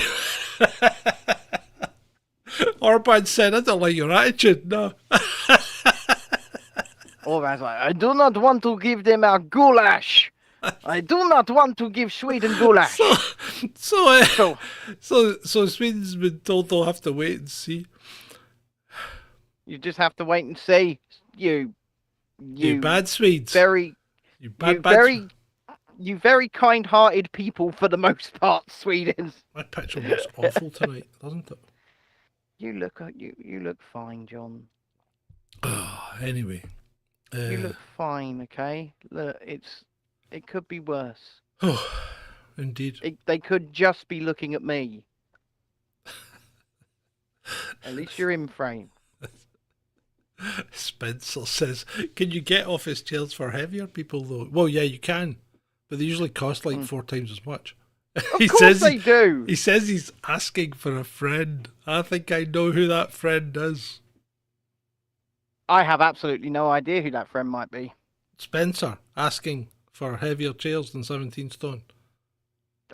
Orban said, I don't like your attitude. No. Orban's like, I do not want to give them a goulash. I do not want to give Sweden goulash. So Sweden's been told they'll have to wait and see. You just have to wait and see. You bad Swedes. You very kind-hearted people for the most part, Swedes. My picture looks awful tonight, doesn't it? You look fine, John. Anyway. You look fine, okay? Look, it could be worse. Oh, indeed. They could just be looking at me. At least you're in frame. Spencer says, can you get office chairs for heavier people though? Well, yeah, you can, but they usually cost like 4 times as much. Of course they do. He says he's asking for a friend. I think I know who that friend is. I have absolutely no idea who that friend might be. Spencer asking for heavier chairs than 17 stone.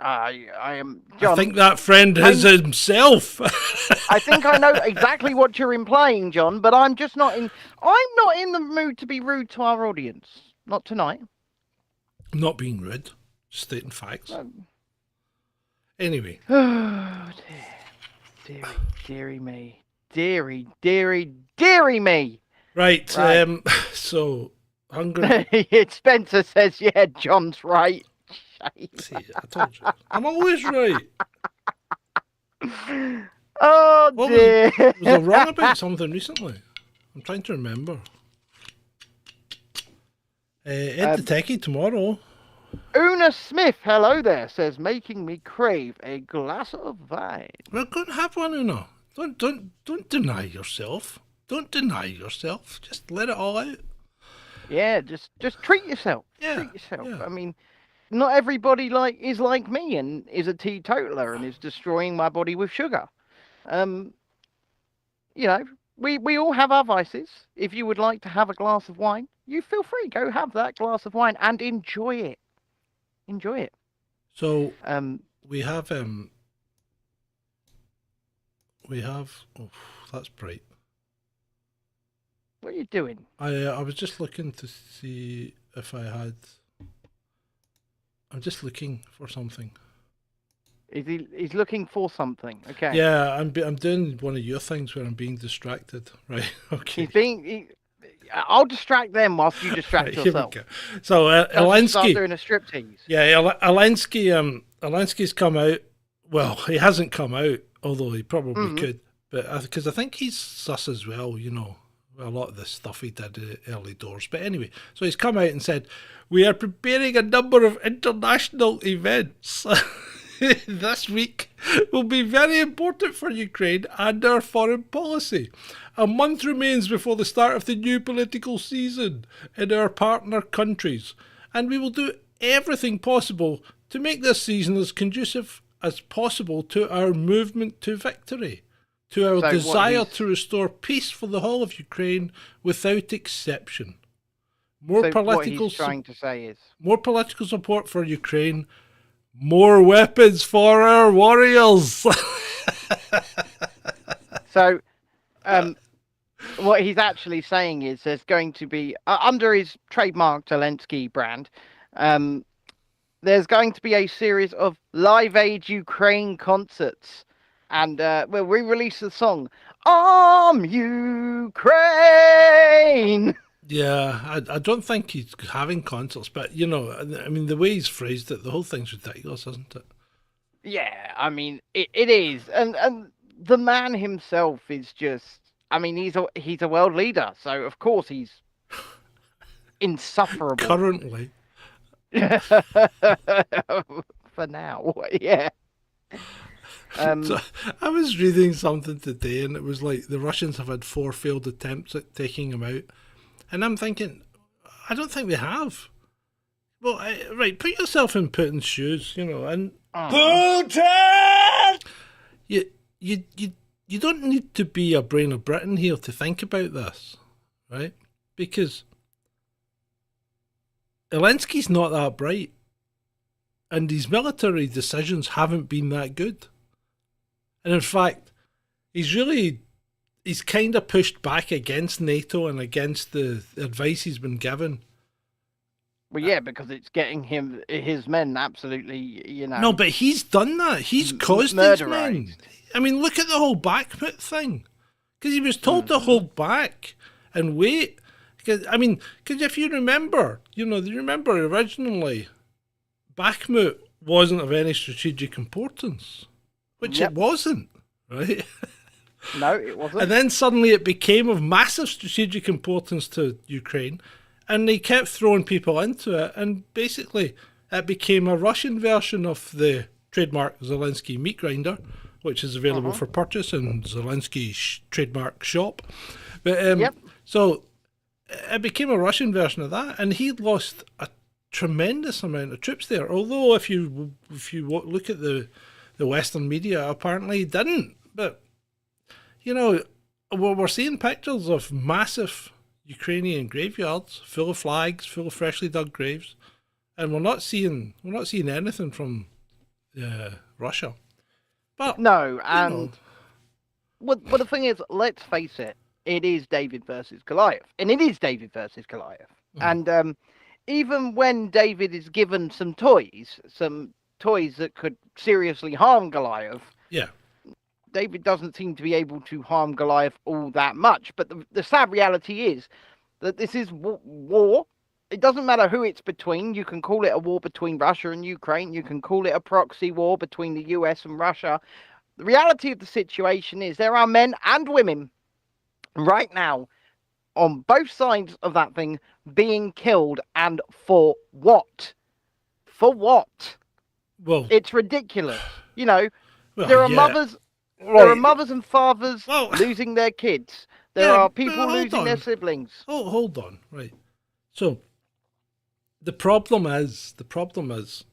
I am. John, I think that friend is himself. I think I know exactly what you're implying, John, but I'm just not in. I'm not in the mood to be rude to our audience. Not tonight. I'm not being rude, stating facts. Anyway. Oh dear, dearie me, dearie me. Right. So Hungary. Spencer says, "Yeah, John's right." See, I told you. I'm always right. Oh dear. Was I wrong about something recently? I'm trying to remember. Ed the Techie tomorrow. Una Smith, hello there, says, making me crave a glass of wine. We're going to have one, Una. Don't deny yourself. Don't deny yourself. Just let it all out. Yeah, just treat yourself. Yeah, treat yourself. yeah. I mean, not everybody is like me and is a teetotaler and is destroying my body with sugar. You know, we all have our vices. If you would like to have a glass of wine, you feel free. Go have that glass of wine and enjoy it. Enjoy it. So we have oh, that's bright. What are you doing? I was just looking to see if I had. I'm just looking for something. He's looking for something. Okay. Yeah, I'm doing one of your things where I'm being distracted. Right. Okay. I'll distract them whilst you distract Right, yourself. here we go. So Start Zelensky. doing a striptease. Yeah, Zelensky's come out. Well, he hasn't come out, although he probably could. But because I think he's sus as well, you know, a lot of the stuff he did early doors. But anyway, so he's come out and said, we are preparing a number of international events. This week will be very important for Ukraine and our foreign policy. A month remains before the start of the new political season in our partner countries, and we will do everything possible to make this season as conducive as possible to our movement to victory, to our desire to restore peace for the whole of Ukraine without exception. What he's trying to say is more political support for Ukraine more weapons for our warriors. So, what he's actually saying is there's going to be, under his trademark Zelensky brand, there's going to be a series of Live Aid Ukraine concerts. And we'll re-release the song, Ukraine! Yeah, I don't think he's having concerts, but, you know, I mean, the way he's phrased it, the whole thing's ridiculous, isn't it? Yeah, I mean, it is. And the man himself is just, I mean, he's a world leader, so of course he's insufferable. Currently. For now, yeah. So I was reading something today, and it was like the Russians have had 4 failed attempts at taking him out. And I'm thinking, I don't think they have. Well, right, put yourself in Putin's shoes, you know, and... Putin! You don't need to be a brain of Britain here to think about this, right? Because Zelensky's not that bright, and his military decisions haven't been that good. And in fact, he's kind of pushed back against NATO and against the advice he's been given. Well, yeah, because it's getting his men absolutely, you know... No, but he's done that. He's caused these men. I mean, look at the whole Bakhmut thing. Because he was told to hold back and wait. Because if you remember, originally, Bakhmut wasn't of any strategic importance. Which it wasn't, right? No, it wasn't. And then suddenly it became of massive strategic importance to Ukraine, and they kept throwing people into it, and basically it became a Russian version of the trademark Zelensky meat grinder, which is available for purchase in Zelensky's trademark shop. But so it became a Russian version of that, and he lost a tremendous amount of troops there. Although if you look at the Western media, apparently he didn't. But, you know, we're seeing pictures of massive Ukrainian graveyards full of flags, full of freshly dug graves, and we're not seeing anything from Russia. But no, and well, the thing is, let's face it, it is David versus Goliath, and it is David versus Goliath. And even when David is given some toys that could seriously harm Goliath, David doesn't seem to be able to harm Goliath all that much. But the sad reality is that this is war. It doesn't matter who it's between. You can call it a war between Russia and Ukraine. You can call it a proxy war between the US and Russia. The reality of the situation is there are men and women right now on both sides of that thing being killed. And for what? For what? Well, it's ridiculous. You know, there are mothers... There are mothers and fathers losing their kids. There are people losing their siblings. Oh, hold on. Right. So, the problem is,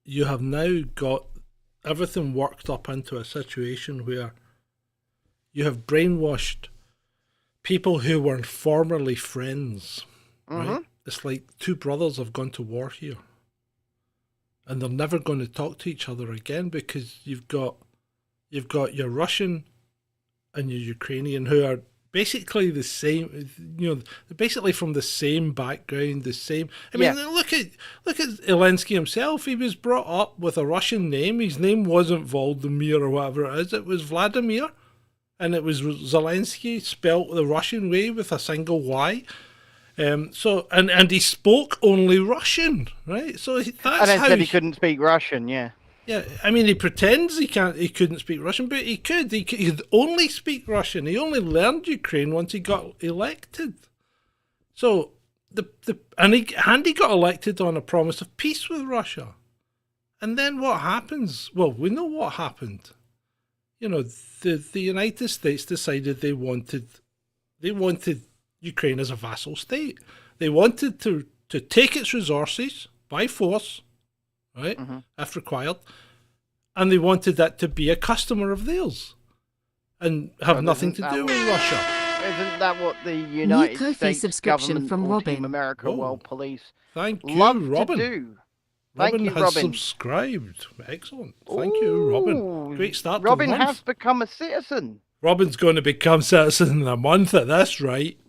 you have now got everything worked up into a situation where you have brainwashed people who were formerly friends. Right? It's like 2 brothers have gone to war here. And they're never going to talk to each other again because you've got your Russian and your Ukrainian who are basically the same, you know, basically from the same background, the same. I mean, look at Zelensky himself. He was brought up with a Russian name. His name wasn't Volodymyr or whatever it is. It was Vladimir, and it was Zelensky spelt the Russian way with a single Y. So he spoke only Russian, right? So that's and then how said he couldn't speak Russian. Yeah. Yeah, I mean, he pretends he couldn't speak Russian, but he could. He could only speak Russian. He only learned Ukraine once he got elected. So he got elected on a promise of peace with Russia. And then what happens? Well, we know what happened. You know, the United States decided they wanted Ukraine as a vassal state. They wanted to take its resources by force, right, if required, and they wanted that to be a customer of theirs and have nothing to do with Russia. Isn't that what the United States subscription government from or Robin. Team America World Police Thank you, love Robin. to do? Thank Robin you, has Robin. subscribed. Excellent. Thank you, Robin. Ooh, Great start Robin to the month. has become a citizen. Robin's going to become citizen in a month at this rate.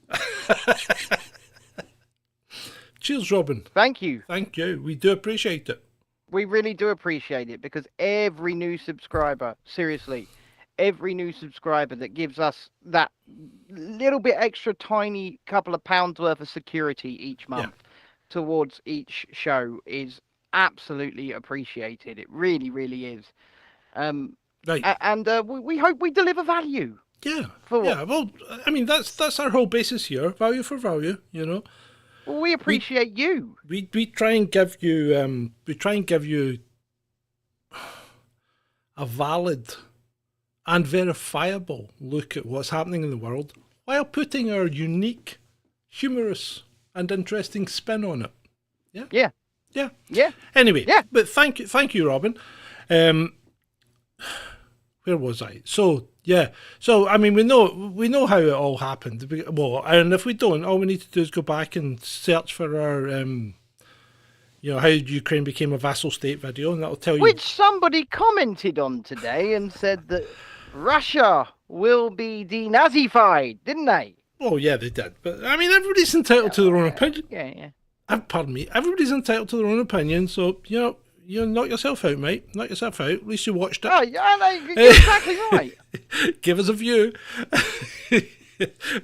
Cheers, Robin. Thank you. Thank you. We do appreciate it. We really do appreciate it because every new subscriber, seriously, every new subscriber that gives us that little bit extra tiny couple of pounds worth of security each month towards each show is absolutely appreciated. It really, really is. Right. And we hope we deliver value. Yeah. For yeah. Well, I mean, that's our whole basis here. Value for value, you know. Well, we appreciate you. We try and give you a valid and verifiable look at what's happening in the world while putting our unique, humorous and interesting spin on it. Yeah. Yeah. Yeah. Yeah. Anyway, yeah. But thank you, Robin. Where was I? So yeah. So I mean, we know how it all happened. Well, and if we don't, all we need to do is go back and search for our, how Ukraine became a vassal state video, and that'll tell you. Which somebody commented on today and said that Russia will be denazified, didn't they? Oh yeah, they did. But I mean, everybody's entitled to their own opinion. Yeah. Pardon me. Everybody's entitled to their own opinion. So you knock yourself out, mate. Knock yourself out. At least you watched it. Oh, yeah, no, you're exactly right. Give us a view.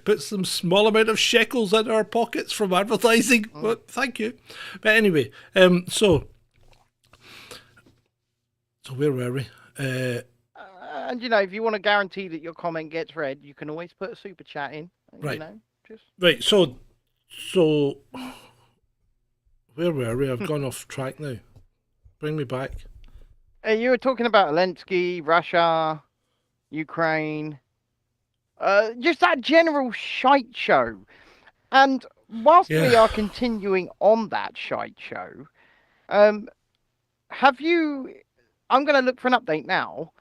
Put some small amount of shekels in our pockets from advertising. Well, thank you. But anyway, so where were we? And if you want to guarantee that your comment gets read, you can always put a super chat in. Right. Right. So where were we? I've gone off track now. Bring me back. You were talking about Zelensky, Russia, Ukraine, just that general shite show. And whilst we are continuing on that shite show, have you... I'm going to look for an update now,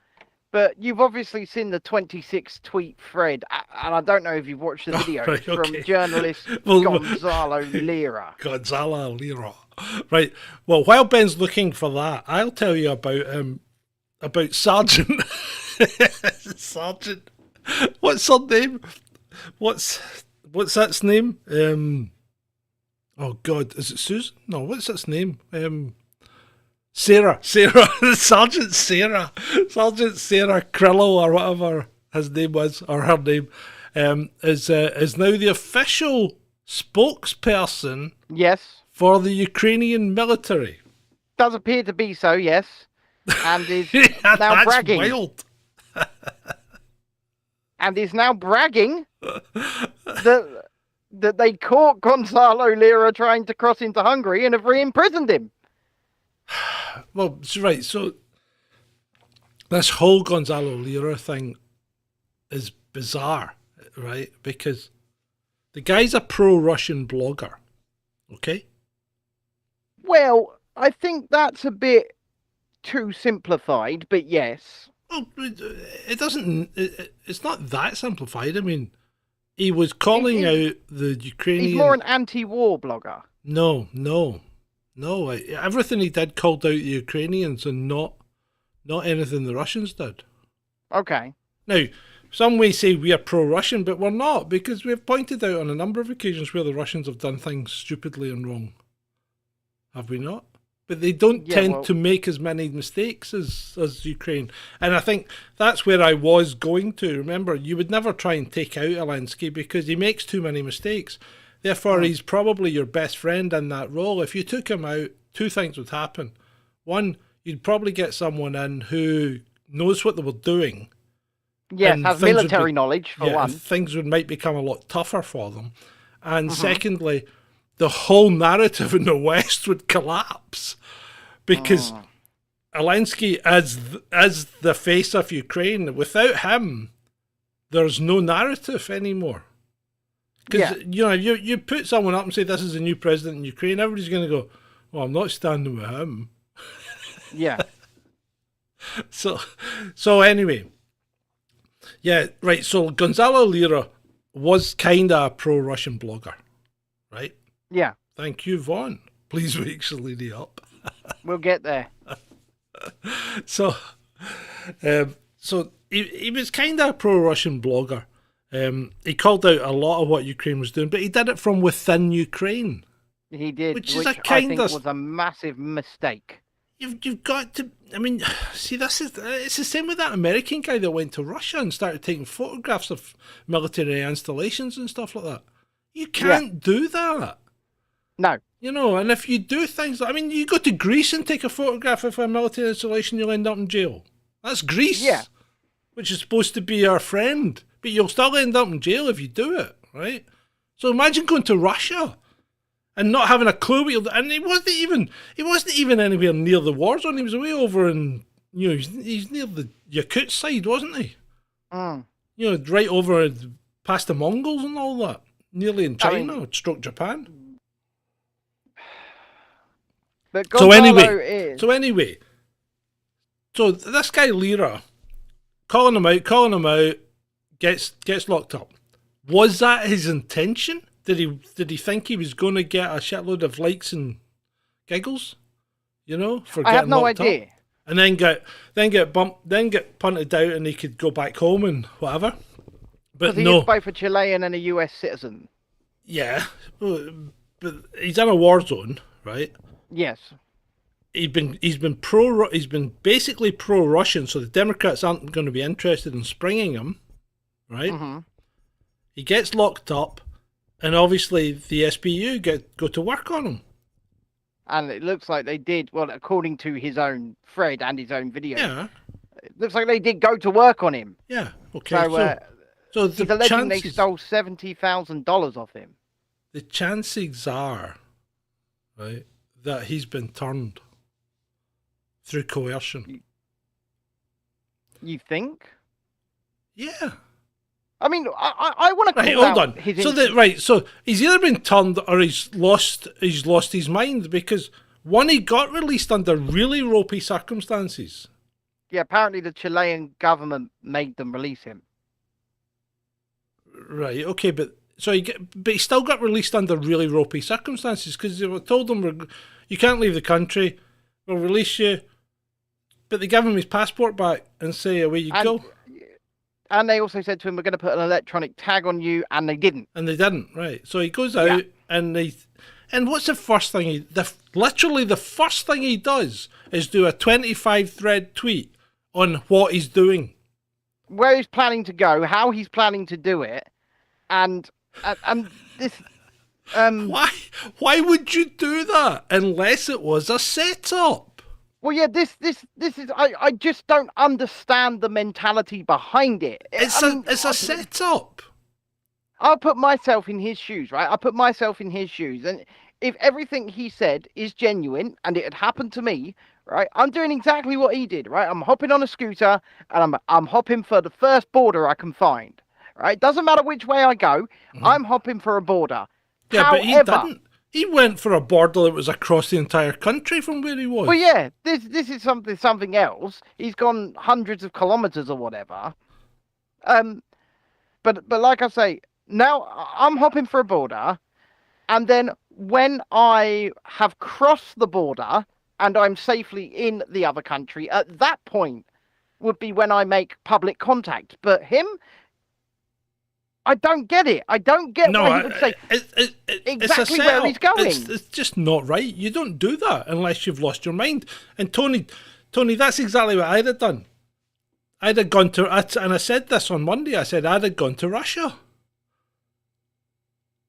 but you've obviously seen the 26 tweet thread, and I don't know if you've watched the video from journalist Gonzalo Lira. Gonzalo Lira. Right. Well, while Ben's looking for that, I'll tell you about Sergeant. Sergeant. What's her name? What's that's name? Oh God, is it Susan? No, what's its name? Sarah, Sergeant Sarah Krillo or whatever his name was, or her name, is now the official spokesperson. Yes. For the Ukrainian military. Does appear to be so, yes, and is now bragging. Wild. And is now bragging that they caught Gonzalo Lira trying to cross into Hungary and have re-imprisoned him. Well, right, so this whole Gonzalo Lira thing is bizarre, right? Because the guy's a pro-Russian blogger, okay? Well, I think that's a bit too simplified, but yes. Well, it doesn't... It's not that simplified. I mean, he was calling out the Ukrainian... He's more an anti-war blogger. No. Everything he did called out the Ukrainians and not anything the Russians did. Okay. Now, some may say we are pro-Russian, but we're not, because we've pointed out on a number of occasions where the Russians have done things stupidly and wrong. Have we not? But they don't tend to make as many mistakes as Ukraine. And I think that's where I was going to. Remember, you would never try and take out Zelensky because he makes too many mistakes. Therefore, he's probably your best friend in that role. If you took him out, two things would happen. One, you'd probably get someone in who knows what they were doing. Yes, has military knowledge, for one. Things might become a lot tougher for them. And secondly, the whole narrative in the West would collapse because Zelensky is the face of Ukraine. Without him, there's no narrative anymore. Because you put someone up and say this is a new president in Ukraine, everybody's going to go, well, I'm not standing with him. Yeah. So anyway, yeah, right. So Gonzalo Lira was kind of a pro-Russian blogger, right? Yeah. Thank you, Vaughn. Please wake Shalini up. We'll get there. So, he was kind of a pro-Russian blogger. He called out a lot of what Ukraine was doing, but he did it from within Ukraine. He did, which which is a I kind think of was a massive mistake. You've got to. I mean, see, it's the same with that American guy that went to Russia and started taking photographs of military installations and stuff like that. You can't do that. No. You know, and if you do things, I mean, you go to Greece and take a photograph of a military installation, you'll end up in jail. That's Greece, which is supposed to be our friend, but you'll still end up in jail if you do it, right? So imagine going to Russia and not having a clue what you'll do. And he wasn't even anywhere near the war zone. He was way over in, you know, he's near the Yakut side, wasn't he? Mm. You know, right over past the Mongols and all that, nearly in China, stroke Japan. But So anyway, so this guy Lira, calling him out, gets locked up. Was that his intention? Did he think he was going to get a shitload of likes and giggles? You know, for I getting have no locked idea. up? And then get punted out, and he could go back home and whatever. But he no, is both a Chilean and a US citizen. yeah, but he's in a war zone, right? Yes. He's been basically pro-Russian, so the Democrats aren't going to be interested in springing him, right? Mm-hmm. He gets locked up, and obviously the SBU go to work on him. And it looks like they did, well, according to his own thread and his own video. Yeah. It looks like they did go to work on him. Yeah. Okay. So the he's alleging they chances, stole $70,000 off him. the chances are, right, that he's been turned through coercion. You think? Yeah. I mean, I want to call Right, hold out on. his So he's either been turned or he's lost his mind, because one, he got released under really ropey circumstances. Yeah, apparently the Chilean government made them release him. Right. Okay, but he still got released under really ropey circumstances, because they were told him, you can't leave the country, we'll release you, but they gave him his passport back and say, away you go. And they also said to him, we're going to put an electronic tag on you, and they didn't. And they didn't, right. So he goes out, and what's the first thing literally the first thing he does is do a 25 thread tweet on what he's doing. Where he's planning to go, how he's planning to do it, and this... Why would you do that unless it was a setup? Well, yeah, this is... I just don't understand the mentality behind it. It's a setup. I'll put myself in his shoes, right? And if everything he said is genuine and it had happened to me, right, I'm doing exactly what he did, right? I'm hopping on a scooter and I'm hopping for the first border I can find, right? Doesn't matter which way I go, I'm hopping for a border. Yeah, However, but he didn't. He went for a border that was across the entire country from where he was. Well, yeah, this is something else. He's gone hundreds of kilometers or whatever. But like I say, now I'm hopping for a border, and then when I have crossed the border and I'm safely in the other country, at that point would be when I make public contact. But him, I don't get it. I don't get why he would say exactly where he's going. It's just not right. You don't do that unless you've lost your mind. And Tony, that's exactly what I'd have done. I'd have gone to, and I said this on Monday, I said I'd have gone to Russia.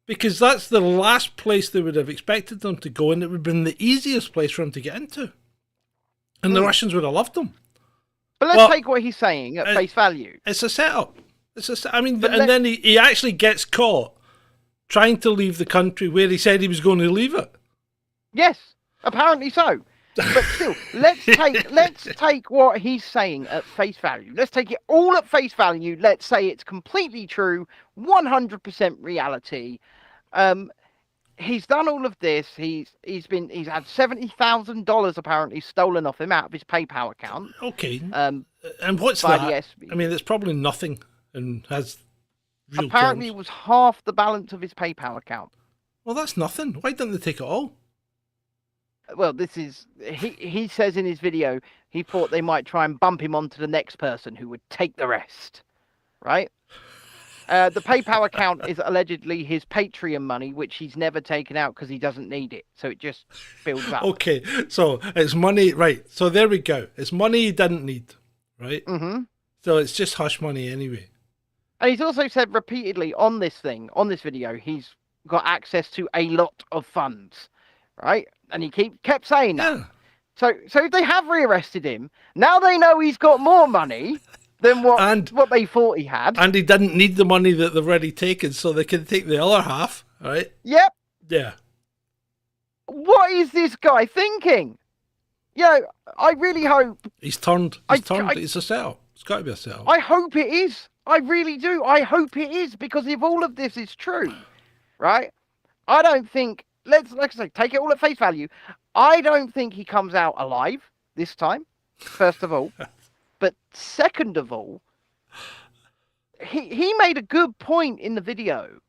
Because that's the last place they would have expected them to go, and it would have been the easiest place for him to get into. And the Russians would have loved him. But let's take what he's saying at face value. It's a setup. Then he actually gets caught trying to leave the country where he said he was going to leave it. Yes, apparently so. But still, let's take what he's saying at face value. Let's take it all at face value. Let's say it's completely true, 100% reality. He's done all of this. He's had $70,000 apparently stolen off him out of his PayPal account. Okay. And what's that? I mean, it's probably nothing, and has real apparently terms. It was half the balance of his PayPal account. Well, that's nothing. Why didn't they take it all? well, this is he says in his video he thought they might try and bump him onto the next person who would take the rest, right? The PayPal account is allegedly his Patreon money, which he's never taken out because he doesn't need it, so it just builds up. Okay, so it's money, right? So there we go. It's money he didn't need, right? Mm-hmm. So it's just hush money anyway. And he's also said repeatedly on this video, he's got access to a lot of funds, right? And he kept saying that. Yeah. So if they have rearrested him, now they know he's got more money than what they thought he had. And he didn't need the money that they've already taken, so they can take the other half, right? Yep. Yeah. What is this guy thinking? You know, I really hope... He's turned. It's a setup. It's got to be a setup. I hope it is. I really do. I hope it is, because if all of this is true, right, I don't think... Like I say, take it all at face value. I don't think he comes out alive this time, first of all. But second of all, he made a good point in the video,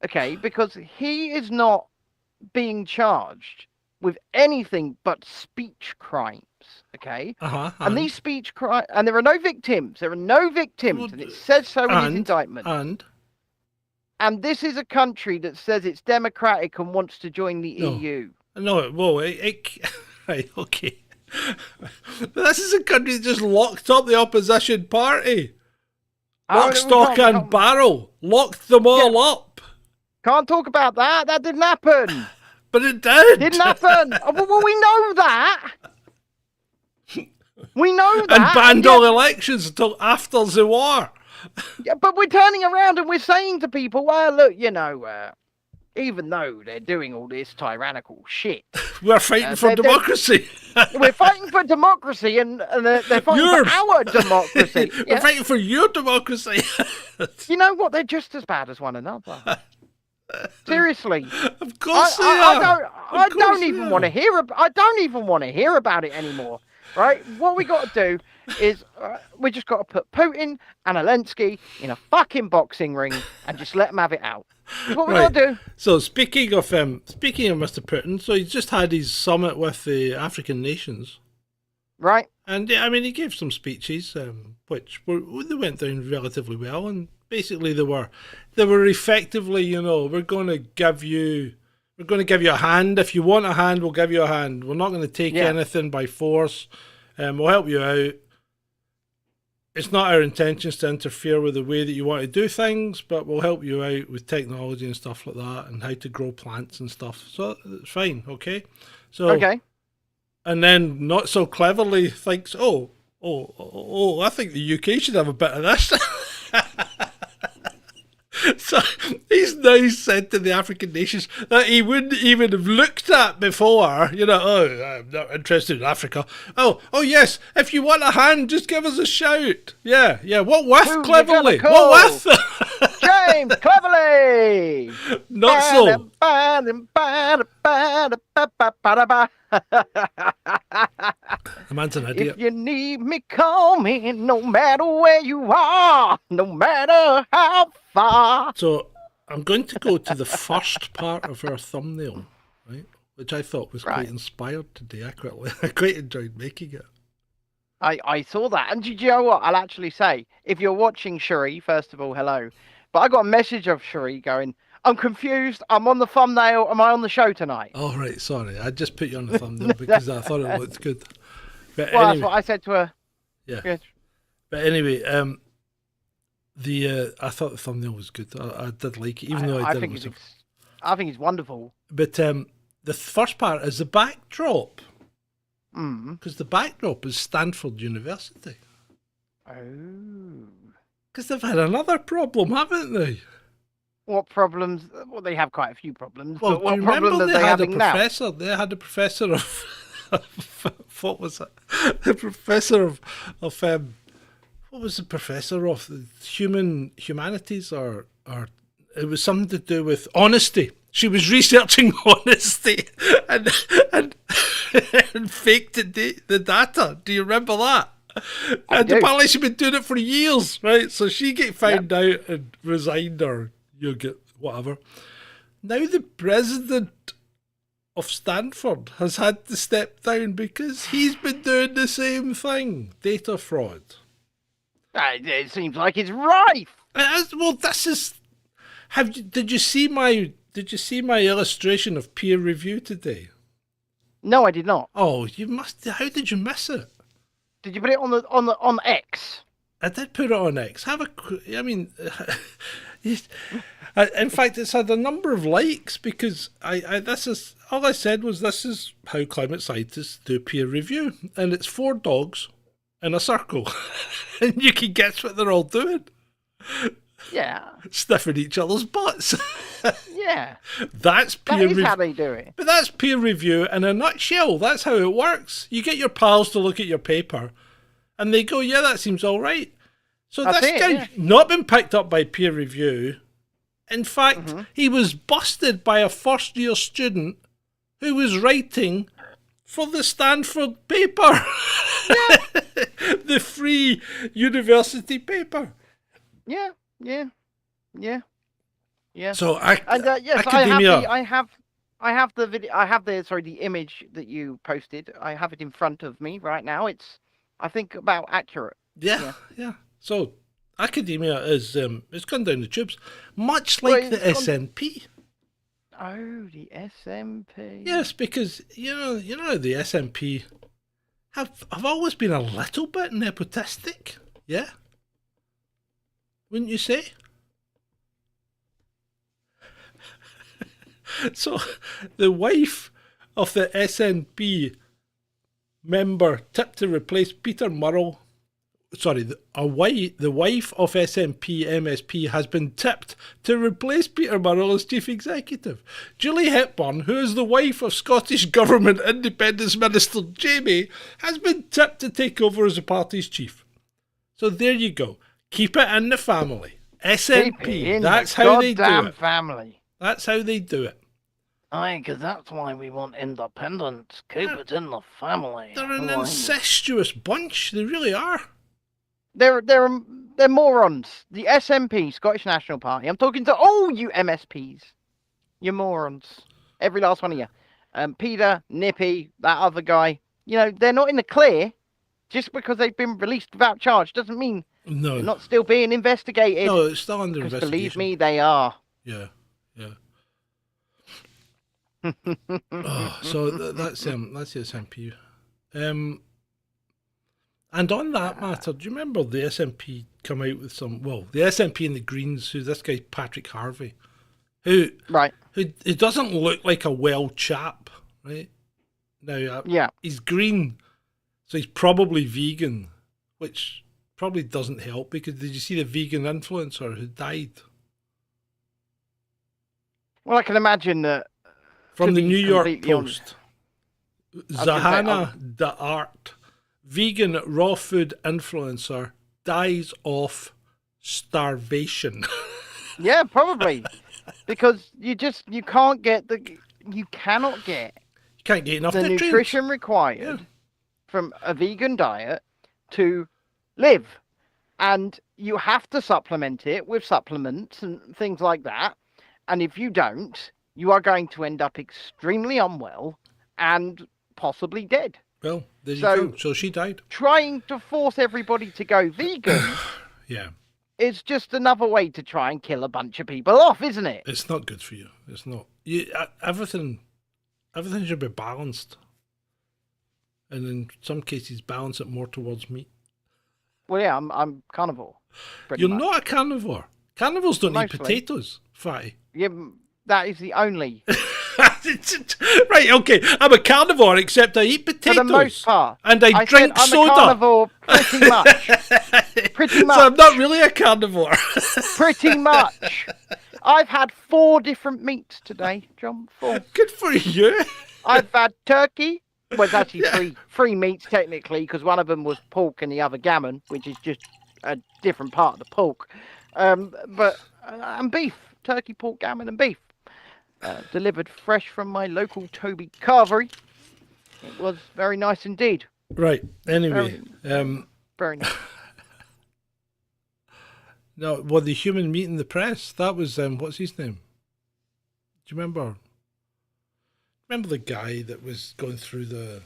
okay, because he is not being charged with anything but speech crimes, okay? And these speech crimes, and there are no victims. There are no victims, and it says so in his indictment. And this is a country that says it's democratic and wants to join the EU. No, well, right, okay. But this is a country that just locked up the opposition party. Lock, stock and barrel. Locked them all up. Can't talk about that. That didn't happen. But it did. Didn't happen. Well, we know that. We know that. And banned all elections until after the war. Yeah, but we're turning around and we're saying to people, well, look, you know, even though they're doing all this tyrannical shit, we're fighting for democracy. We're fighting for democracy, and they're fighting for our democracy. We're fighting for your democracy. You know what? They're just as bad as one another. Seriously. Of course they are. I don't even want to hear. I don't even want to hear about it anymore. Right? What we got to do is we just got to put Putin and Zelensky in a fucking boxing ring and just let them have it out. That's what we got to do. So speaking of Mr. Putin, so he's just had his summit with the African nations, right? And I mean, he gave some speeches, which they went down relatively well, and basically they were effectively, you know, we're going to give you a hand. If you want a hand, we'll give you a hand. We're not going to take anything by force. We'll help you out. It's not our intentions to interfere with the way that you want to do things, but we'll help you out with technology and stuff like that, and how to grow plants and stuff. So it's fine, okay? So okay. And then not so cleverly thinks, oh, I think the UK should have a bit of this. So he's now said to the African nations that he wouldn't even have looked at before, you know, I'm not interested in Africa. Oh yes, if you want a hand, just give us a shout. Yeah, what with Cleverly? What with? James Cleverly! Not so. The man's an idiot. If you need me, call me, no matter where you are, no matter how far. So I'm going to go to the first part of our thumbnail, right? Which I thought was quite inspired today. I quite enjoyed making it. I saw that. And do you know what? I'll actually say, if you're watching Cherie, first of all, hello. But I got a message of Cherie going, I'm confused. I'm on the thumbnail. Am I on the show tonight? Oh, right. Sorry. I just put you on the thumbnail because I thought it looked good. But well, anyway, that's what I said to her. Yeah. Good. But anyway, I thought the thumbnail was good. I did like it, even though I didn't myself. I think it's wonderful. But the first part is the backdrop. Because the backdrop is Stanford University. Oh. Because they've had another problem, haven't they? What problems? Well, they have quite a few problems. Well, but what problem are they having now? They had a professor of what was it? The professor of what was the professor of humanities or it was something to do with honesty. She was researching honesty and faked the data. Do you remember that? And apparently she'd been doing it for years, right? So she get found out and resigned, or you get whatever. Now the president of Stanford has had to step down because he's been doing the same thing. Data fraud. It seems like it's rife. Well, this is. Did you see my illustration of peer review today? No, I did not. Oh, you must. How did you miss it? Did you put it on X? I did put it on X. I mean, in fact, it's had a number of likes because this is all I said was this is how climate scientists do peer review, and it's 4 dogs in a circle, and you can guess what they're all doing. Yeah. Sniffing each other's butts. Yeah. That's peer That is review. how they do it. But that's peer review in a nutshell. That's how it works. You get your pals to look at your paper, and they go, "Yeah, that seems all right." So That's this it, guy's yeah. not been picked up by peer review. In fact, he was busted by a first-year student who was writing for the Stanford paper, the free university paper. Yeah. So Yes, academia. I have the video. I have the image that you posted. I have it in front of me right now. It's, I think, about accurate. Yeah. So academia is it's gone down the tubes, much like the SNP. Oh, the SMP. Yes, because you know the SNP have always been a little bit nepotistic. Yeah, wouldn't you say? So, the wife of the SNP member tipped to replace Peter Murrell. Sorry, the wife of SNP MSP has been tipped to replace Peter Murrell as chief executive. Julie Hepburn, who is the wife of Scottish Government Independence Minister Jamie, has been tipped to take over as the party's chief. So there you go. Keep it in the family. SNP. That's how they do it. Family. That's how they do it. Aye, because that's why we want independence. Keep it in the family. They're an incestuous bunch. They really are. They're morons. The SNP, Scottish National Party. I'm talking to all you MSPs. You morons. Every last one of you. Peter, Nippy, that other guy. You know, they're not in the clear. Just because they've been released without charge doesn't mean they're not still being investigated. No, it's still under 'Cause investigation. believe me, they are. Yeah. So that's the SNP. And on that matter, do you remember the SNP come out with the SNP and the Greens, who this guy Patrick Harvey, who doesn't look like a well chap, right? Now, he's green, so he's probably vegan, which probably doesn't help because did you see the vegan influencer who died? Well, I can imagine that. From the New York Post. Zahana D'Art, vegan raw food influencer, dies of starvation. Yeah, probably. Because you cannot get enough the nutrients. nutrition required from a vegan diet to live. And you have to supplement it with supplements and things like that. And if you don't, you are going to end up extremely unwell and possibly dead. Well, there you go. So she died. Trying to force everybody to go vegan is just another way to try and kill a bunch of people off, isn't it? It's not good for you. It's not. Everything should be balanced. And in some cases, balance it more towards meat. Well, yeah, I'm carnivore. You're not a carnivore. Carnivores don't eat potatoes, fatty. Yeah, that is the only. Right, okay. I'm a carnivore, except I eat potatoes. For the most part. And I drink I'm soda. I'm a carnivore pretty much. Pretty much. So I'm not really a carnivore. Pretty much. I've had 4 different meats today, John. 4. Good for you. I've had turkey. Well, it's actually three meats technically, because one of them was pork and the other gammon, which is just a different part of the pork. But and beef, turkey, pork, gammon, and beef, delivered fresh from my local Toby carvery. It was very nice indeed. Right. Anyway, very nice. No, well, the human meat in the press. That was what's his name? Do you remember? remember the guy that was going through the.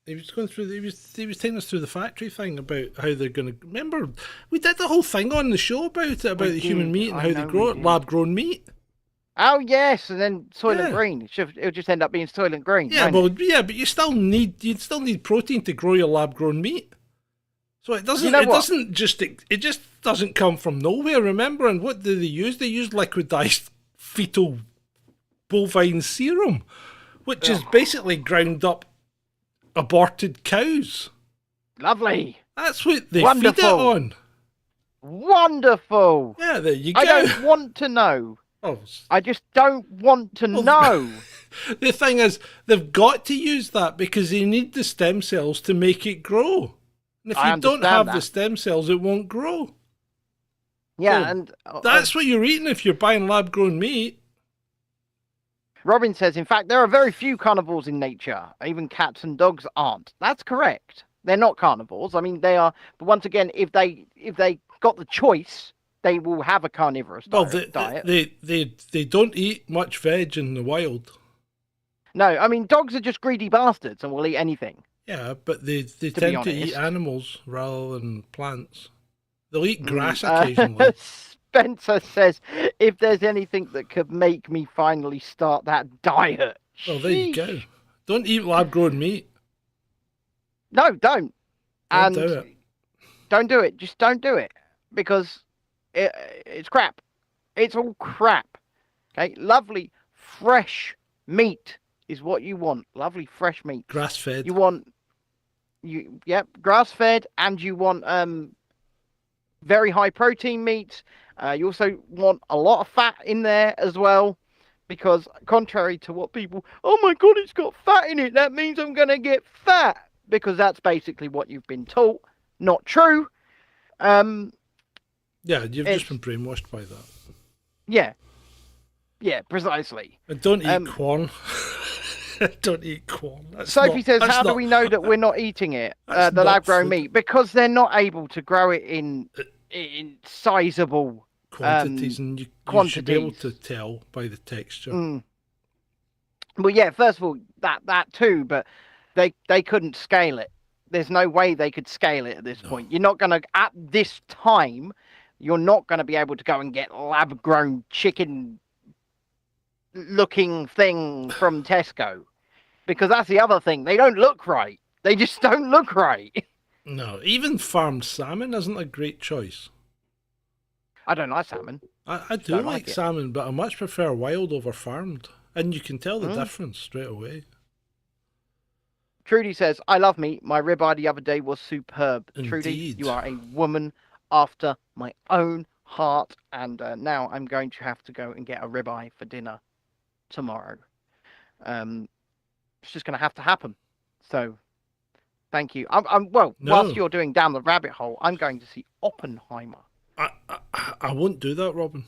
He was taking us through the factory thing about how they're going to. Remember, we did the whole thing on the show about it, about the human meat and how they grow it, lab-grown meat. Oh yes, and then Soylent Green. It'll just end up being Soylent Green. Yeah, but you still need protein to grow your lab-grown meat. So it doesn't. It just doesn't come from nowhere. Remember, and what do they use? They use liquidized fetal bovine serum, which is basically ground up aborted cows. Lovely. That's what they feed it on. Wonderful. Yeah, there you go. I don't want to know. Oh. I just don't want to know. The thing is, they've got to use that because they need the stem cells to make it grow. And if you don't have the stem cells, it won't grow. Yeah, so and that's what you're eating if you're buying lab-grown meat. Robin says, in fact, there are very few carnivores in nature. Even cats and dogs aren't. That's correct. They're not carnivores. I mean, they are. But once again, if they got the choice, they will have a carnivorous diet. They don't eat much veg in the wild. No, I mean, dogs are just greedy bastards and will eat anything. Yeah, but they tend to eat animals rather than plants. They'll eat grass occasionally. Spencer says, if there's anything that could make me finally start that diet. Well, there you go. Don't eat lab-grown meat. No, don't. Don't do it. Don't do it. Just don't do it. Because it's crap. It's all crap. Okay? Lovely, fresh meat is what you want. Lovely, fresh meat. Grass-fed. You want... grass-fed, and you want very high protein meat. You also want a lot of fat in there as well, because contrary to what people, oh my God, it's got fat in it, that means I'm going to get fat, because that's basically what you've been taught. Not true. Yeah, you've just been brainwashed by that. Yeah. Yeah, precisely. And don't eat corn. Don't eat corn. Sophie says, how do we know that we're not eating it, the lab-grown meat? Because they're not able to grow it in sizable quantities, and you should be able to tell by the texture. Well, yeah, first of all, that too, but they couldn't scale it. There's no way they could scale it at this point. You're not going to, at this time, you're not going to be able to go and get lab-grown chicken looking thing from Tesco, because that's the other thing. They don't look right. They just don't look right. No, even farmed salmon isn't a great choice. I don't like salmon. I do like salmon, but I much prefer wild over farmed, and you can tell the difference straight away. Trudy says, I love meat. My ribeye the other day was superb. Indeed. Trudy, you are a woman after my own heart, and now I'm going to have to go and get a ribeye for dinner tomorrow. It's just going to have to happen. So, thank you. Whilst you're doing Down the Rabbit Hole, I'm going to see Oppenheimer. I won't do that, Robin.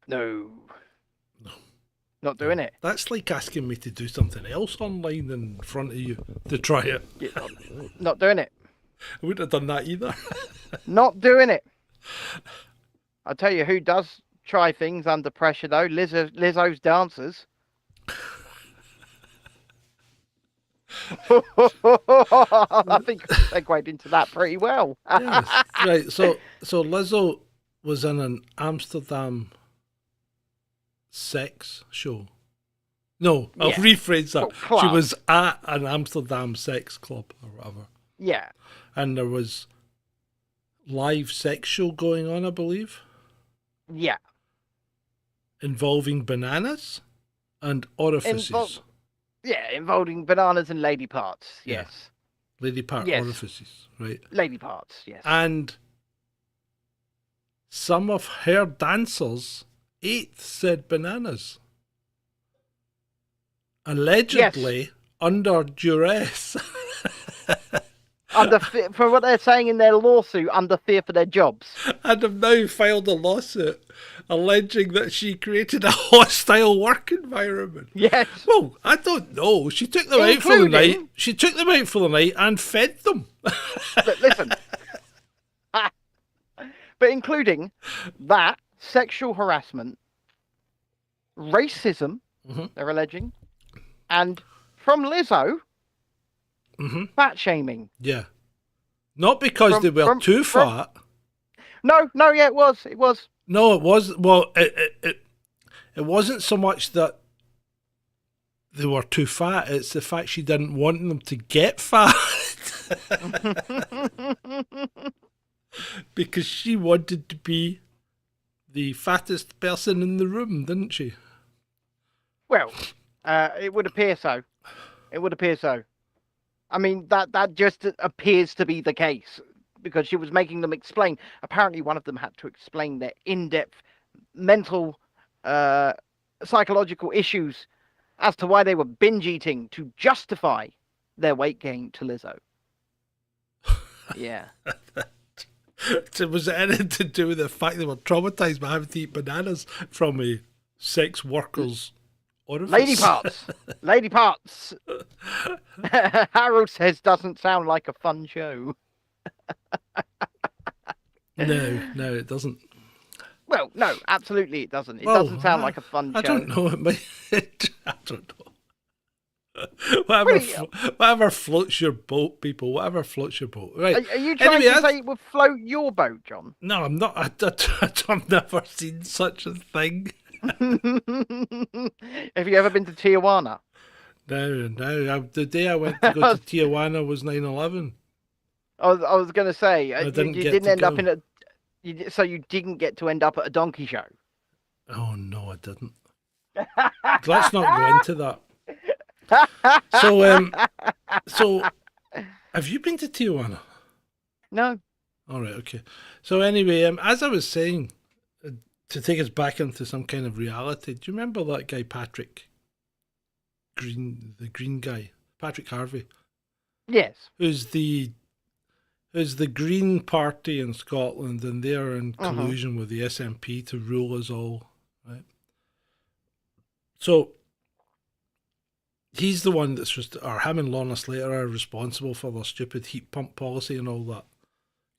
No. Not doing it. That's like asking me to do something else online in front of you to try it. Not doing it. I wouldn't have done that either. Not doing it. I'll tell you who does try things under pressure, though. Lizzo's dancers. I think I segued into that pretty well. Yes. Right, so Lizzo was in an Amsterdam sex show. No, I'll rephrase that. She was at an Amsterdam sex club or whatever. Yeah. And there was live sex show going on, I believe. Yeah. Involving bananas and orifices. Involving bananas and lady parts. Yes. Yeah. Lady part orifices, right? Lady parts, yes. And some of her dancers ate said bananas. Allegedly under duress. For what they're saying in their lawsuit, under fear for their jobs. And have now filed a lawsuit alleging that she created a hostile work environment. Yes. Well, I don't know. She took them out for the night. She took them out for the night and fed them. But listen. But including that, sexual harassment, racism, Mm-hmm. they're alleging, and from Lizzo, fat shaming. Yeah. Not because they were too fat. No, yeah, it was. No, it was. Well, it wasn't so much that they were too fat. It's the fact she didn't want them to get fat. Because she wanted to be the fattest person in the room, didn't she? Well, it would appear so. I mean, that just appears to be the case, because she was making them explain. Apparently, one of them had to explain their in-depth mental, psychological issues as to why they were binge eating to justify their weight gain to Lizzo. Yeah. So was it anything to do with the fact they were traumatized by having to eat bananas from a sex worker's orifice? Lady parts. Harold says doesn't sound like a fun show. No, it doesn't. Well, no, absolutely it doesn't. It doesn't sound like a fun show. I don't know. I don't know. Whatever floats your boat, people. Whatever floats your boat. Right. Are you trying to say it would float your boat, John? No, I'm not. I've never seen such a thing. Have you ever been to Tijuana? No. The day I went to go to Tijuana was 9/11. I was going to say, you didn't end up in a... So you didn't get to end up at a donkey show? Oh, no, I didn't. Let's not go into that. So, have you been to Tijuana? No. All right, okay. So anyway, as I was saying, to take us back into some kind of reality, do you remember that guy Patrick Green, the Green guy, Patrick Harvey? Yes. Who's the Green Party in Scotland, and they're in collusion with the SNP to rule us all, right? So he's the one that's or him and Lorna Slater are responsible for their stupid heat pump policy and all that.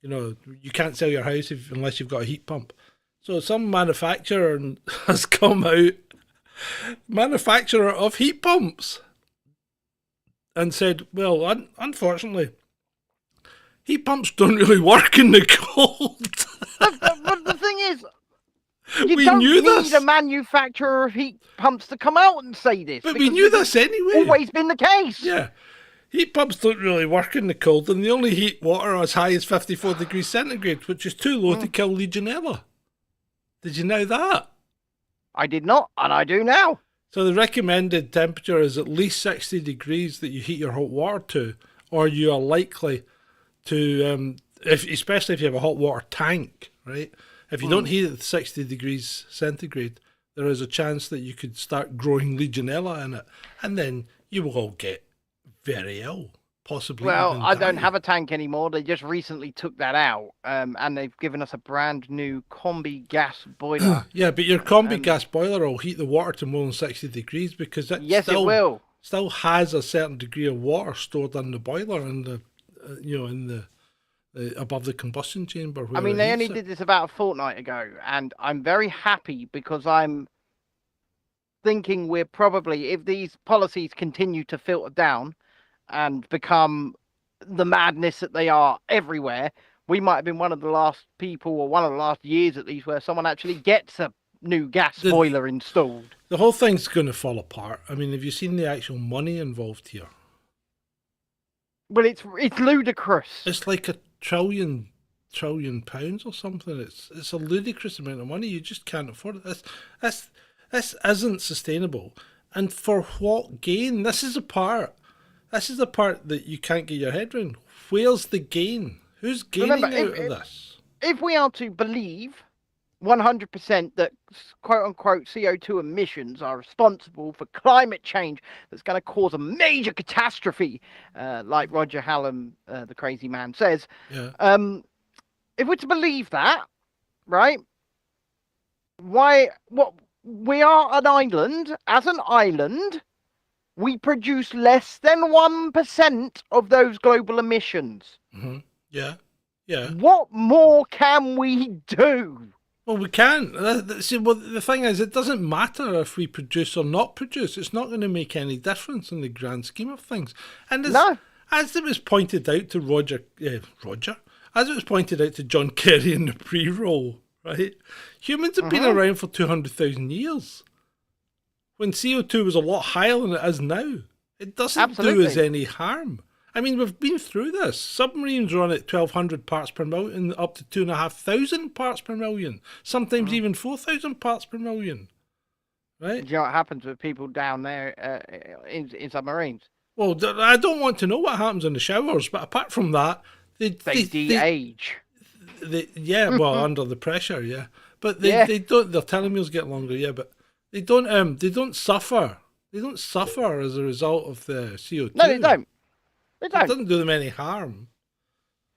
You know, you can't sell your house unless you've got a heat pump. So some manufacturer has come out, manufacturer of heat pumps, and said, well, unfortunately, heat pumps don't really work in the cold. But the thing is, you we don't knew need this. a manufacturer of heat pumps to come out and say this. But we knew this anyway. Always been the case. Yeah. Heat pumps don't really work in the cold, and they only heat water as high as 54 degrees centigrade, which is too low to kill Legionella. Did you know that? I did not, and I do now. So the recommended temperature is at least 60 degrees that you heat your hot water to, or you are likely to, especially if you have a hot water tank, right? If you don't heat it at 60 degrees centigrade, there is a chance that you could start growing Legionella in it, and then you will all get very ill, possibly. Well, I don't have a tank anymore. They just recently took that out, and they've given us a brand new combi gas boiler. Yeah, but your combi gas boiler will heat the water to more than 60 degrees because it it will. Still has a certain degree of water stored in the boiler and the, in the above the combustion chamber. I mean, they only did this about a fortnight ago, and I'm very happy because I'm thinking we're probably, if these policies continue to filter down and become the madness that they are everywhere, we might have been one of the last people, or one of the last years at least, where someone actually gets a new gas boiler installed. The whole thing's going to fall apart. I mean, have you seen the actual money involved here? Well, it's ludicrous. It's like $1 trillion or something. It's a ludicrous amount of money. You just can't afford it. This isn't sustainable. And for what gain? This is the part that you can't get your head around. Where's the gain? Who's gaining out of this? If we are to believe 100% that quote-unquote CO2 emissions are responsible for climate change that's going to cause a major catastrophe, like Roger Hallam, the crazy man, says, if we're to believe that, right, we are an island. As an island, we produce less than 1% of those global emissions. Mm-hmm. Yeah. What more can we do? Well, we can't. See, well, the thing is, it doesn't matter if we produce or not produce. It's not going to make any difference in the grand scheme of things. And as it was pointed out to Roger, as it was pointed out to John Kerry in the pre-roll, right? Humans have been around for 200,000 years. When CO2 was a lot higher than it is now, it doesn't do us any harm. I mean, we've been through this. Submarines run at 1,200 parts per million, up to 2,500 parts per million, sometimes even 4,000 parts per million. Right? Do you know what happens with people down there in submarines? Well, I don't want to know what happens in the showers, but apart from that, they de-age. Well, under the pressure, yeah. But they don't. Their telomeres get longer, yeah. But they don't suffer. They don't suffer as a result of the CO2. No, they don't. It doesn't do them any harm.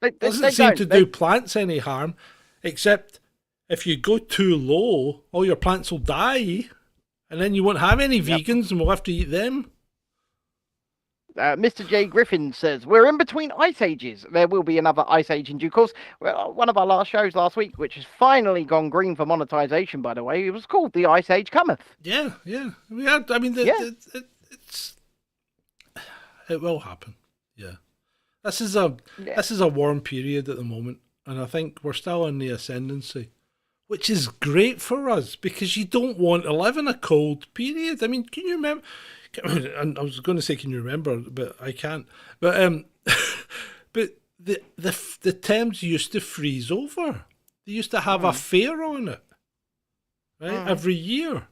It doesn't seem to do plants any harm, except if you go too low, all your plants will die, and then you won't have any vegans, and we'll have to eat them. Mr. J. Griffin says, we're in between ice ages. There will be another ice age in due course. Well, one of our last shows last week, which has finally gone green for monetization, by the way, it was called The Ice Age Cometh. Yeah. We had, I mean, it will happen. Yeah. This is a warm period at the moment, and I think we're still in the ascendancy, which is great for us because you don't want to live in a cold period. I mean, can you remember? I was going to say, can you remember? But I can't. But but the Thames used to freeze over. They used to have a fair on it, right? Every year.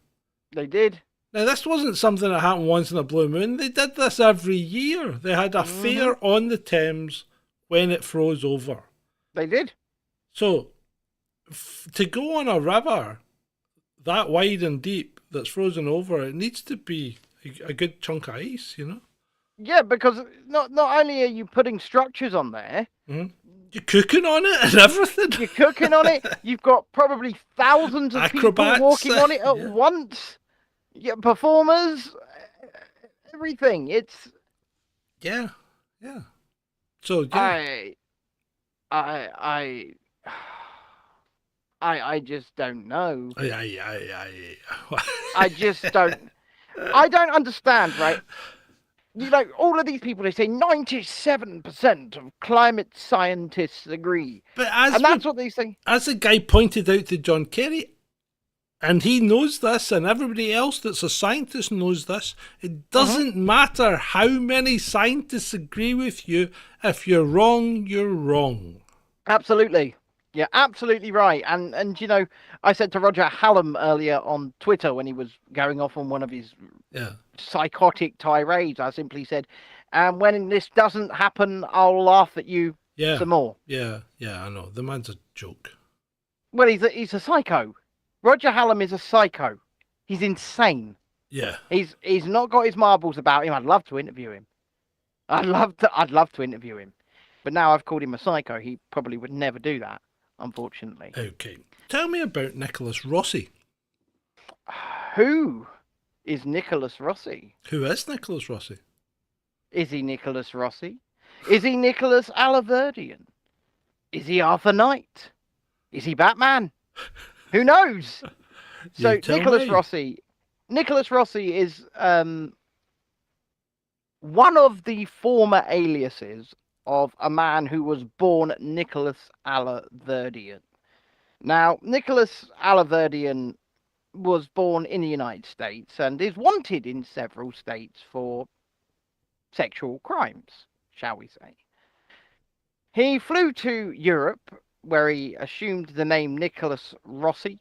They did. Now, this wasn't something that happened once in a blue moon. They did this every year. They had a fair on the Thames when it froze over. They did. So, to go on a river that wide and deep that's frozen over, it needs to be a good chunk of ice, you know? Yeah, because not only are you putting structures on there, you're cooking on it and everything. You're cooking on it. You've got probably thousands of Acrobats, people walking on it at once. Yeah, performers, everything. It's yeah. So yeah. I just don't know. I just don't. I don't understand, right? You know, all of these people, they say 97% of climate scientists agree. But that's what they say. As the guy pointed out to John Kerry, and he knows this, and everybody else that's a scientist knows this, it doesn't matter how many scientists agree with you. If you're wrong, you're wrong. Absolutely. Yeah, absolutely right. And you know, I said to Roger Hallam earlier on Twitter when he was going off on one of his psychotic tirades, I simply said, and when this doesn't happen, I'll laugh at you some more. Yeah, I know. The man's a joke. Well, he's a psycho. Roger Hallam is a psycho. He's insane. Yeah. He's not got his marbles about him. I'd love to interview him. I'd love to interview him. But now I've called him a psycho. He probably would never do that, unfortunately. Okay. Tell me about Nicholas Rossi. Who is Nicholas Rossi? Who is Nicholas Rossi? Is he Nicholas Rossi? Is he Nicholas Alaverdian? Is he Arthur Knight? Is he Batman? Who knows? So Nicholas Rossi is one of the former aliases of a man who was born Nicholas Alaverdian. Now, Nicholas Alaverdian was born in the United States and is wanted in several states for sexual crimes, shall we say. He flew to Europe, where he assumed the name Nicholas Rossi,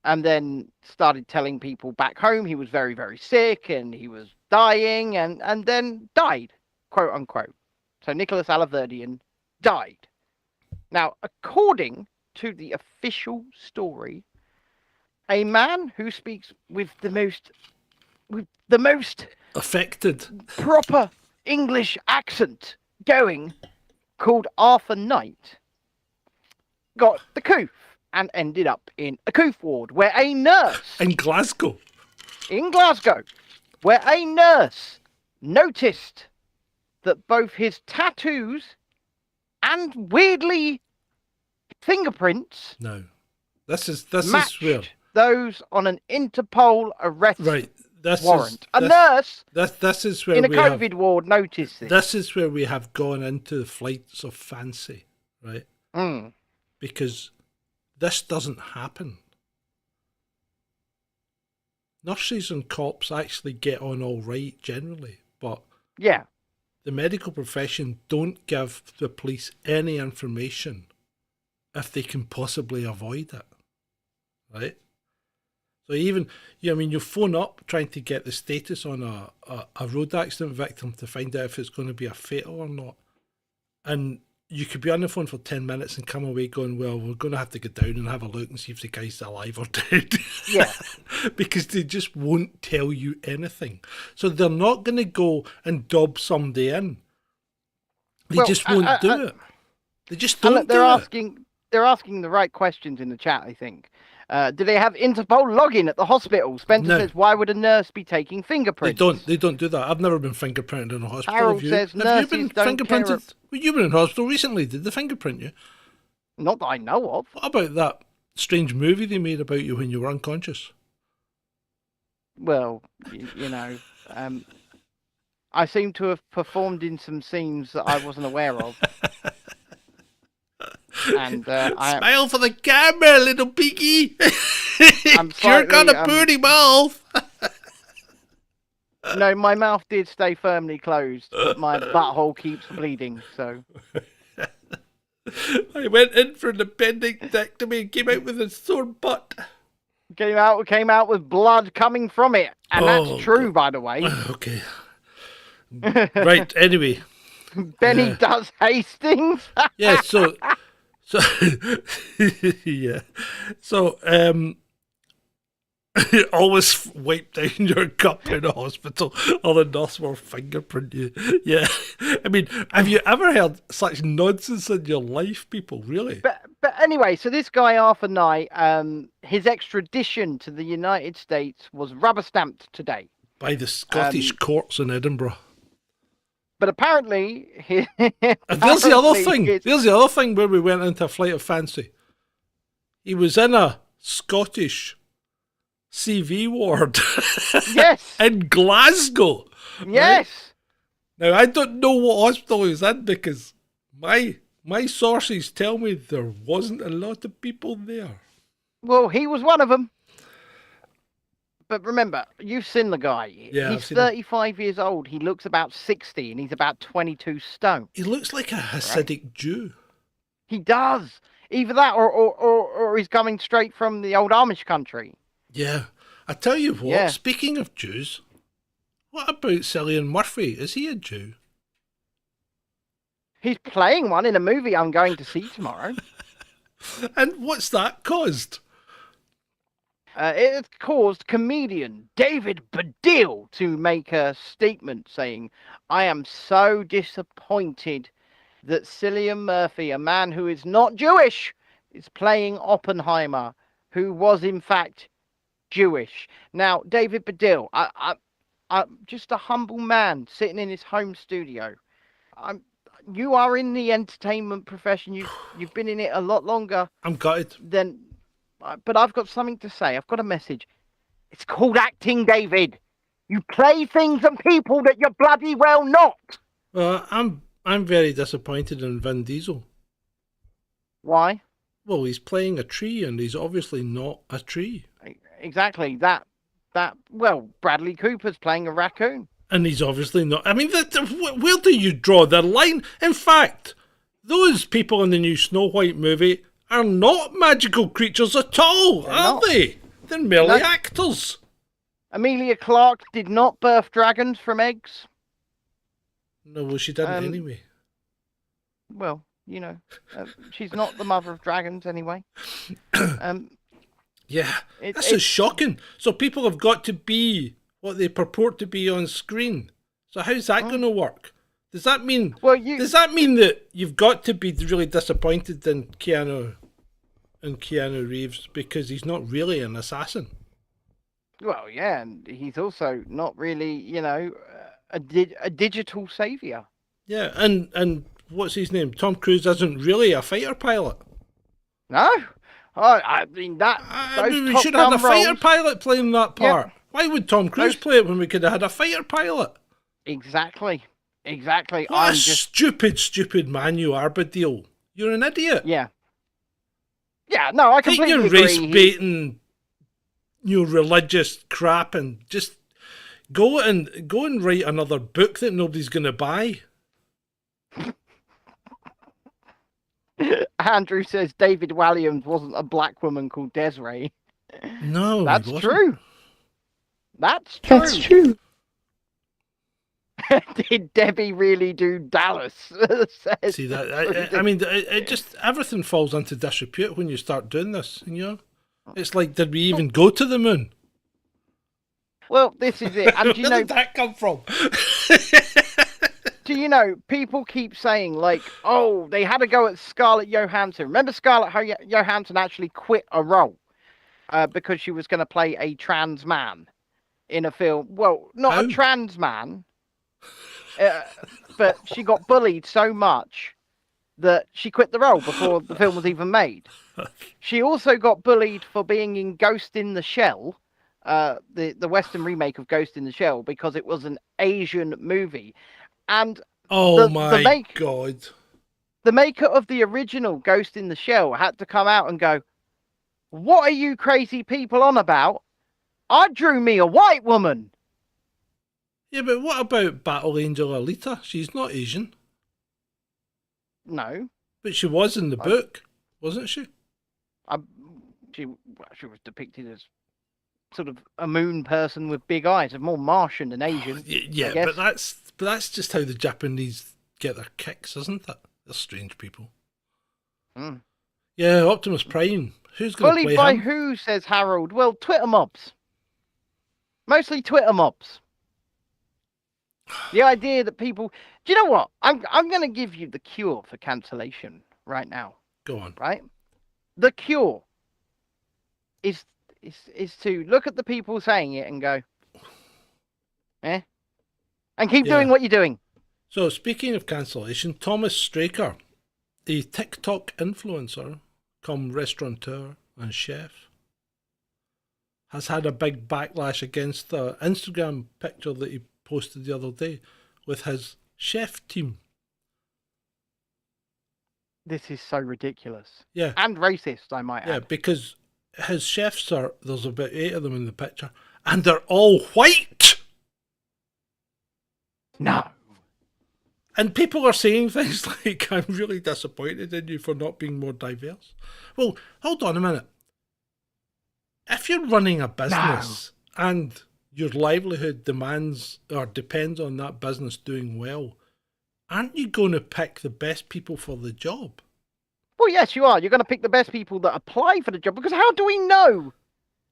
and then started telling people back home he was very, very sick and he was dying, and then died, quote unquote. So Nicholas Alaverdian died. Now, according to the official story, a man who speaks with the most affected proper English accent going, called Arthur Knight, got the coof and ended up in a coof ward where a nurse in Glasgow, where a nurse noticed that both his tattoos and weirdly fingerprints This is where matched those on an Interpol arrest warrant. A nurse this is where in a COVID ward noticed this. This is where we have gone into the flights of fancy, right? Because this doesn't happen. Nurses and cops actually get on all right generally, but yeah, the medical profession don't give the police any information if they can possibly avoid it, right? So even, you phone up trying to get the status on a road accident victim to find out if it's going to be a fatal or not, and you could be on the phone for 10 minutes and come away going, well, we're going to have to get down and have a look and see if the guy's alive or dead. Yeah. Because they just won't tell you anything. So they're not going to go and dob somebody in. They just won't do it. They just don't they're asking the right questions in the chat, I think. Do they have Interpol login at the hospital? Spencer says, why would a nurse be taking fingerprints? They don't do that. I've never been fingerprinted in a hospital. Harold says nurses been don't fingerprinted? Well, you've been in hospital recently. Did they fingerprint you? Not that I know of. What about that strange movie they made about you when you were unconscious? Well, I seem to have performed in some scenes that I wasn't aware of. And smile for the camera, little piggy. You're got a booty mouth. No, my mouth did stay firmly closed, but my butthole keeps bleeding. So I went in for an appendectomy and came out with a sore butt. Came out with blood coming from it, and that's true, by the way. Okay. Right. Anyway, Benny does Hastings. Yeah. So yeah. So always wipe down your cup in a hospital, or the nurse will fingerprint you. Yeah. I mean, have you ever heard such nonsense in your life, people? Really? But anyway, so this guy Arthur Knight, his extradition to the United States was rubber stamped today by the Scottish courts in Edinburgh. But apparently, there's the other thing. There's the other thing where we went into a flight of fancy. He was in a Scottish CV ward. Yes. In Glasgow. Yes. Right? Now, I don't know what hospital he was in because my sources tell me there wasn't a lot of people there. Well, he was one of them. But remember, you've seen the guy. Yeah, he's 35 years old. He looks about 60, and he's about 22 stone. He looks like a Hasidic Jew. He does. Either that, or he's coming straight from the old Amish country. Yeah. I tell you what, speaking of Jews, what about Cillian Murphy? Is he a Jew? He's playing one in a movie I'm going to see tomorrow. And what's that caused? It caused comedian David Baddiel to make a statement saying, I am so disappointed that Cillian Murphy, a man who is not Jewish, is playing Oppenheimer, who was in fact Jewish. Now, David Baddiel, I'm just a humble man sitting in his home studio. You are in the entertainment profession. You've been in it a lot longer. I'm gutted. But I've got something to say. I've got a message. It's called acting, David. You play things and people that you're bloody well not. Well, I'm very disappointed in Vin Diesel. Why? Well, he's playing a tree, and he's obviously not a tree. Exactly. Well, Bradley Cooper's playing a raccoon. And he's obviously not. I mean, where do you draw the line? In fact, those people in the new Snow White movie are not magical creatures at all, are they? They're merely actors. Amelia Clarke did not birth dragons from eggs. No, well, she didn't anyway. Well, she's not the mother of dragons anyway. Yeah, it's shocking. So people have got to be what they purport to be on screen. So how's that going to work? Does that mean that you've got to be really disappointed in Keanu Reeves because he's not really an assassin? Well, yeah, and he's also not really, a digital savior. Yeah, and what's his name? Tom Cruise isn't really a fighter pilot. No, I mean that. I mean, we Top should have had a Gun fighter roles- pilot playing that part. Yep. Why would Tom Cruise play it when we could have had a fighter pilot? Exactly. Exactly. What a stupid man you are, Badil. You're an idiot. Yeah. Yeah, no, I Take completely your agree. race baiting, religious crap and just go and write another book that nobody's going to buy. Andrew says David Walliams wasn't a black woman called Desiree. No, that's he wasn't. true. That's true. That's true. Did Debbie really do Dallas? Says See that? I mean, it just everything falls into disrepute when you start doing this. You know, it's like, did we even go to the moon? Well, this is it. And do you Where know did that come from? Do you know, people keep saying, like, oh, they had a go at Scarlett Johansson. Remember Scarlett Johansson actually quit a role because she was going to play a trans man in a film. Well, not a trans man, but she got bullied so much that she quit the role before the film was even made. She also got bullied for being in Ghost in the Shell, the Western remake of Ghost in the Shell, because it was an Asian movie. And my God. The maker of the original Ghost in the Shell had to come out and go, what are you crazy people on about? I drew me a white woman. Yeah, but what about Battle Angel Alita? She's not Asian. No. But she was in the book, wasn't she? She was depicted as sort of a moon person with big eyes, more Martian than Asian. Yeah, but that's just how the Japanese get their kicks, isn't it? They're strange people. Mm. Yeah, Optimus Prime. Who's going to play Bullied by him? who, says Harold? Well, Twitter mobs. Mostly Twitter mobs. The idea that people... Do you know what? I'm going to give you the cure for cancellation right now. Go on. Right? The cure is to look at the people saying it and go, eh? And keep doing what you're doing. So, speaking of cancellation, Thomas Straker, the TikTok influencer, come restaurateur and chef, has had a big backlash against the Instagram picture that he posted the other day with his chef team. This is so ridiculous. Yeah. And racist, I might add. Yeah, because his chefs there's about 8 of them in the picture, and they're all white! No. And people are saying things like, I'm really disappointed in you for not being more diverse. Well, hold on a minute. If you're running a business and your livelihood demands or depends on that business doing well, aren't you going to pick the best people for the job? Well, yes, you are. You're going to pick the best people that apply for the job, because how do we know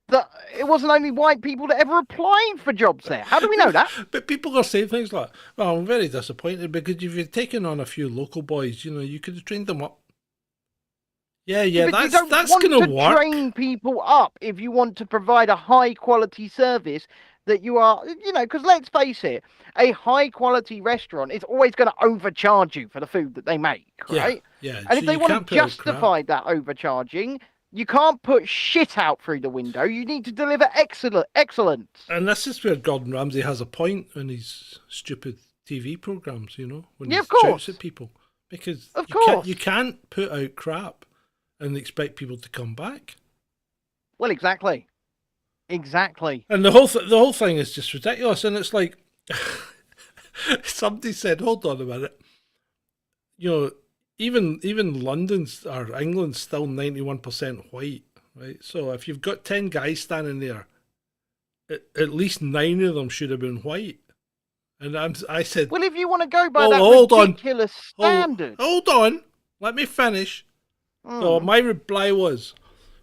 that it wasn't only white people that ever applied for jobs there? How do we know that? But people are saying things like, well, I'm very disappointed because if you'd taken on a few local boys, you could have trained them up. Yeah, but that's going to work. Train people up if you want to provide a high quality service that you are, because let's face it, a high quality restaurant is always going to overcharge you for the food that they make, right? Yeah. And so if they want to justify that overcharging, you can't put shit out through the window. You need to deliver excellence. And this is where Gordon Ramsay has a point in his stupid TV programs, when he shouts at people. Because you can't put out crap and expect people to come back. Well, exactly. Exactly. And the whole thing is just ridiculous. And it's like, somebody said, hold on a minute. Even London's or England's still 91% white, right? So if you've got 10 guys standing there, at least 9 of them should have been white. And I said, well, if you want to go by that ridiculous standard. Hold on. Let me finish. So my reply was,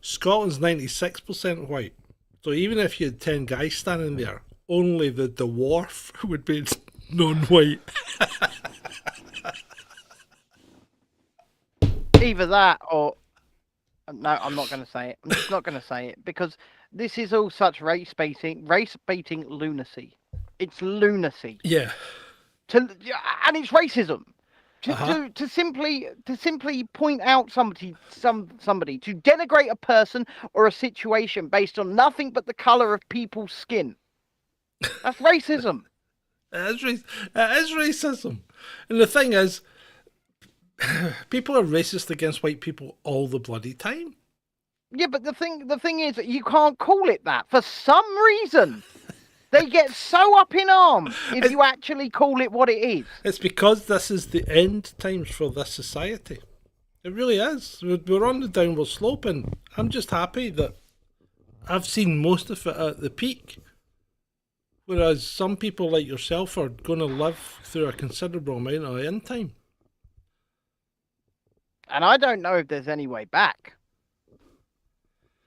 Scotland's 96% white. So even if you had 10 guys standing there, only the dwarf would be non-white. Either that or... No, I'm not going to say it. I'm just not going to say it, because this is all such race-baiting lunacy. It's lunacy. Yeah. And it's racism. To simply point out somebody to denigrate a person or a situation based on nothing but the color of people's skin. That's racism. It is racism. And the thing is, people are racist against white people all the bloody time. Yeah, but the thing is that you can't call it that for some reason. They get so up in arms if you actually call it what it is. It's because this is the end times for this society. It really is. We're on the downward slope, and I'm just happy that I've seen most of it at the peak. Whereas some people like yourself are going to live through a considerable amount of end time. And I don't know if there's any way back.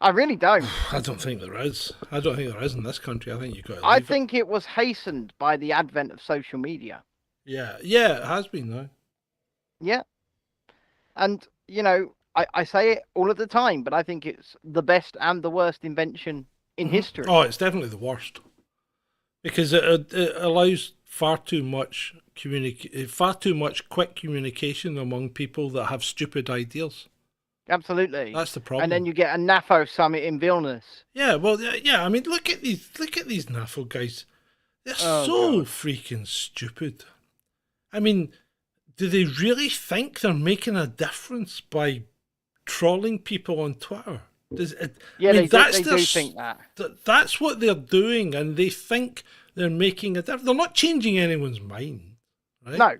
I really don't. I don't think there is. I don't think there is in this country. I think you've got to I leave think it was hastened by the advent of social media. Yeah, it has been though. Yeah. And, I say it all of the time, but I think it's the best and the worst invention in history. Oh, it's definitely the worst. Because it allows far too much quick communication among people that have stupid ideas. Absolutely. That's the problem. And then you get a NAFO summit in Vilnius. Yeah, well, yeah. I mean, look at these NAFO guys. They're freaking stupid. I mean, do they really think they're making a difference by trolling people on Twitter? They do think that. That's what they're doing, and they think they're making a difference. They're not changing anyone's mind, right? No.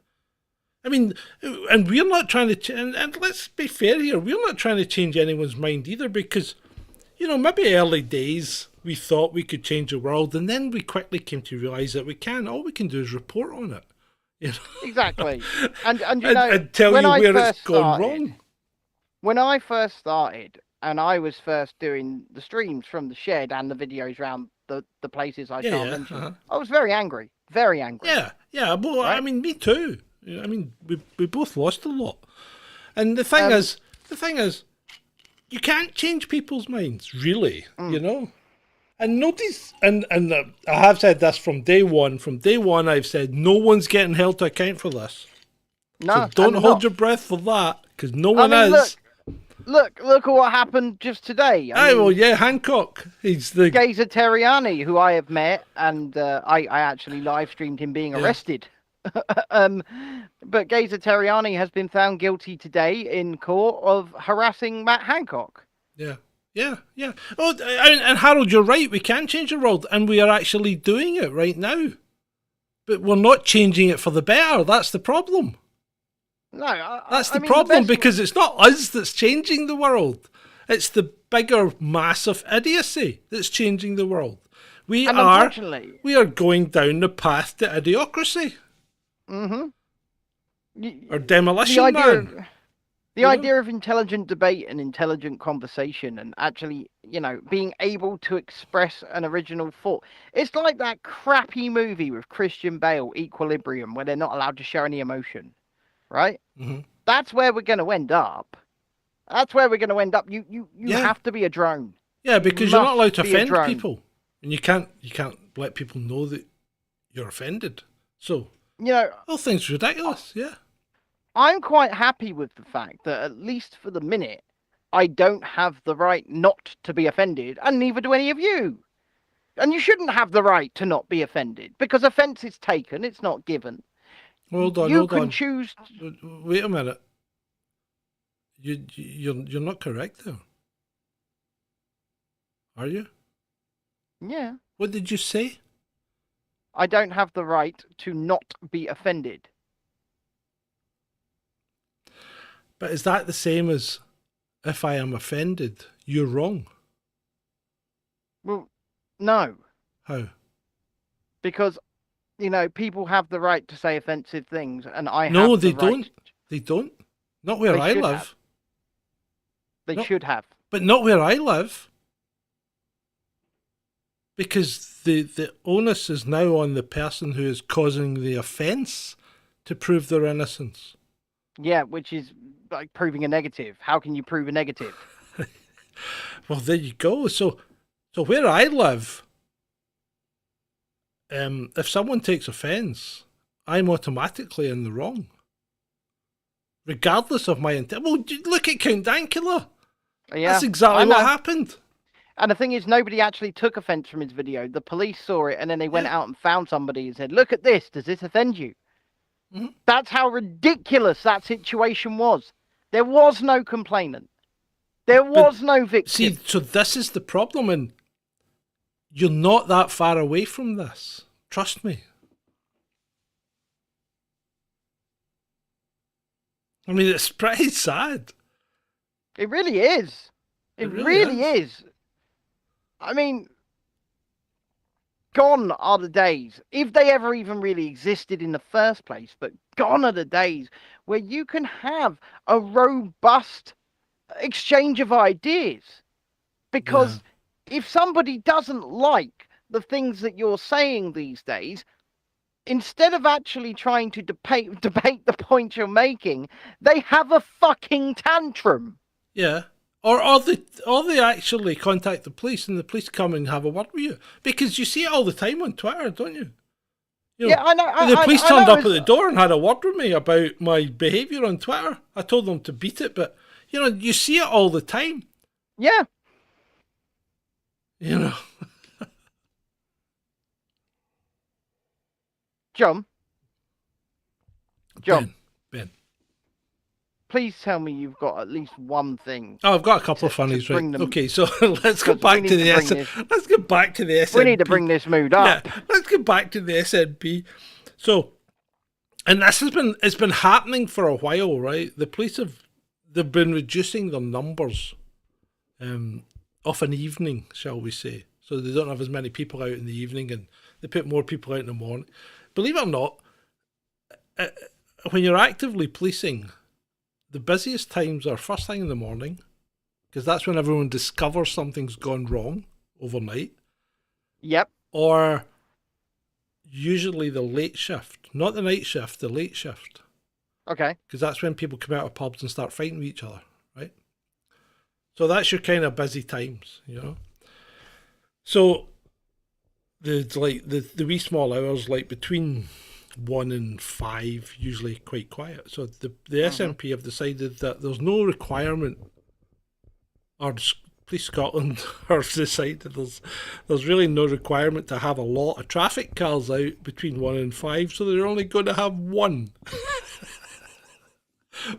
I mean, and we're not trying to, and let's be fair here, we're not trying to change anyone's mind either, because, maybe early days we thought we could change the world, and then we quickly came to realise that we can't. All we can do is report on it. Exactly. And tell you where it's gone wrong. When I first started, and I was first doing the streams from the shed and the videos around the places I can't mention, I was very angry. Very angry. Yeah. Well, right? I mean, me too. I mean, we both lost a lot. And the thing is, you can't change people's minds, really, And nobody's, and I have said this from day one. From day one, I've said no one's getting held to account for this. No, so don't hold your breath for that, because no one is. Look at what happened just today. Hancock. He's the Gazer Terriani, who I have met, and I actually live streamed him being arrested. But Gazer Terriani has been found guilty today in court of harassing Matt Hancock. Yeah. Oh, and Harold, you're right. We can change the world, and we are actually doing it right now. But we're not changing it for the better. That's the problem. No, that's the problem, because it's not us that's changing the world. It's the bigger mass of idiocy that's changing the world. We are going down the path to idiocracy. Or demolition man. The idea of intelligent debate and intelligent conversation and actually, being able to express an original thought. It's like that crappy movie with Christian Bale, Equilibrium, where they're not allowed to show any emotion. Right? That's where we're going to end up. You have to be a drone. Yeah, because you're not allowed to offend people. And you can't let people know that you're offended. So, whole thing's ridiculous, yeah. I'm quite happy with the fact that, at least for the minute, I don't have the right not to be offended, and neither do any of you. And you shouldn't have the right to not be offended, because offence is taken, it's not given. Hold on. You can choose. Wait a minute. You're not correct there. Are you? Yeah. What did you say? I don't have the right to not be offended. But is that the same as, if I am offended, you're wrong? Well, no. How? Because, people have the right to say offensive things, and I have No, the they right. don't. They don't. Not where I live. They should have. But not where I live. Because the onus is now on the person who is causing the offence to prove their innocence. Yeah, which is like proving a negative. How can you prove a negative? Well, there you go. So where I live, if someone takes offence, I'm automatically in the wrong. regardless of my intent. Well, look at Count Dankula. Yeah, That's exactly I know. what happened. And the thing is, nobody actually took offence from his video. The police saw it, and then they went out and found somebody and said, "Look at this. Does this offend you?" Mm-hmm. That's how ridiculous that situation was. There was no complainant. There was no victim. See, so this is the problem, and you're not that far away from this. Trust me. I mean, it's pretty sad. It really is. It really is. I mean, gone are the days, if they ever even really existed in the first place, but gone are the days where you can have a robust exchange of ideas. Because if somebody doesn't like the things that you're saying these days, instead of actually trying to debate the point you're making, they have a fucking tantrum. Yeah. Or they actually contact the police and the police come and have a word with you. Because you see it all the time on Twitter, don't you? You know, Yeah, I know. the police turned up at it's- the door and had a word with me about my behaviour on Twitter. I told them to beat it, but, you know, you see it all the time. Yeah. You know. John. Ben. Please tell me you've got at least one thing. Oh, I've got a couple of funnies, right? Okay, so let's go back to the let's get back to the SNP. We need to bring this mood up. Yeah, let's get back to the SNP. So, and it's been happening for a while, right? The police they've been reducing their numbers, of an evening, shall we say? So they don't have as many people out in the evening, and they put more people out in the morning. Believe it or not, when you're actively policing, the busiest times are first thing in the morning, because that's when everyone discovers something's gone wrong overnight. Yep. Or usually the late shift, not the night shift, the late shift. Okay. Because that's when people come out of pubs and start fighting with each other, right? So that's your kind of busy times, you know. So the wee small hours, like between 1 and 5, usually quite quiet. So the SNP have decided that there's no requirement, or Police Scotland have decided there's really no requirement to have a lot of traffic cars out between 1 and 5, so they're only going to have one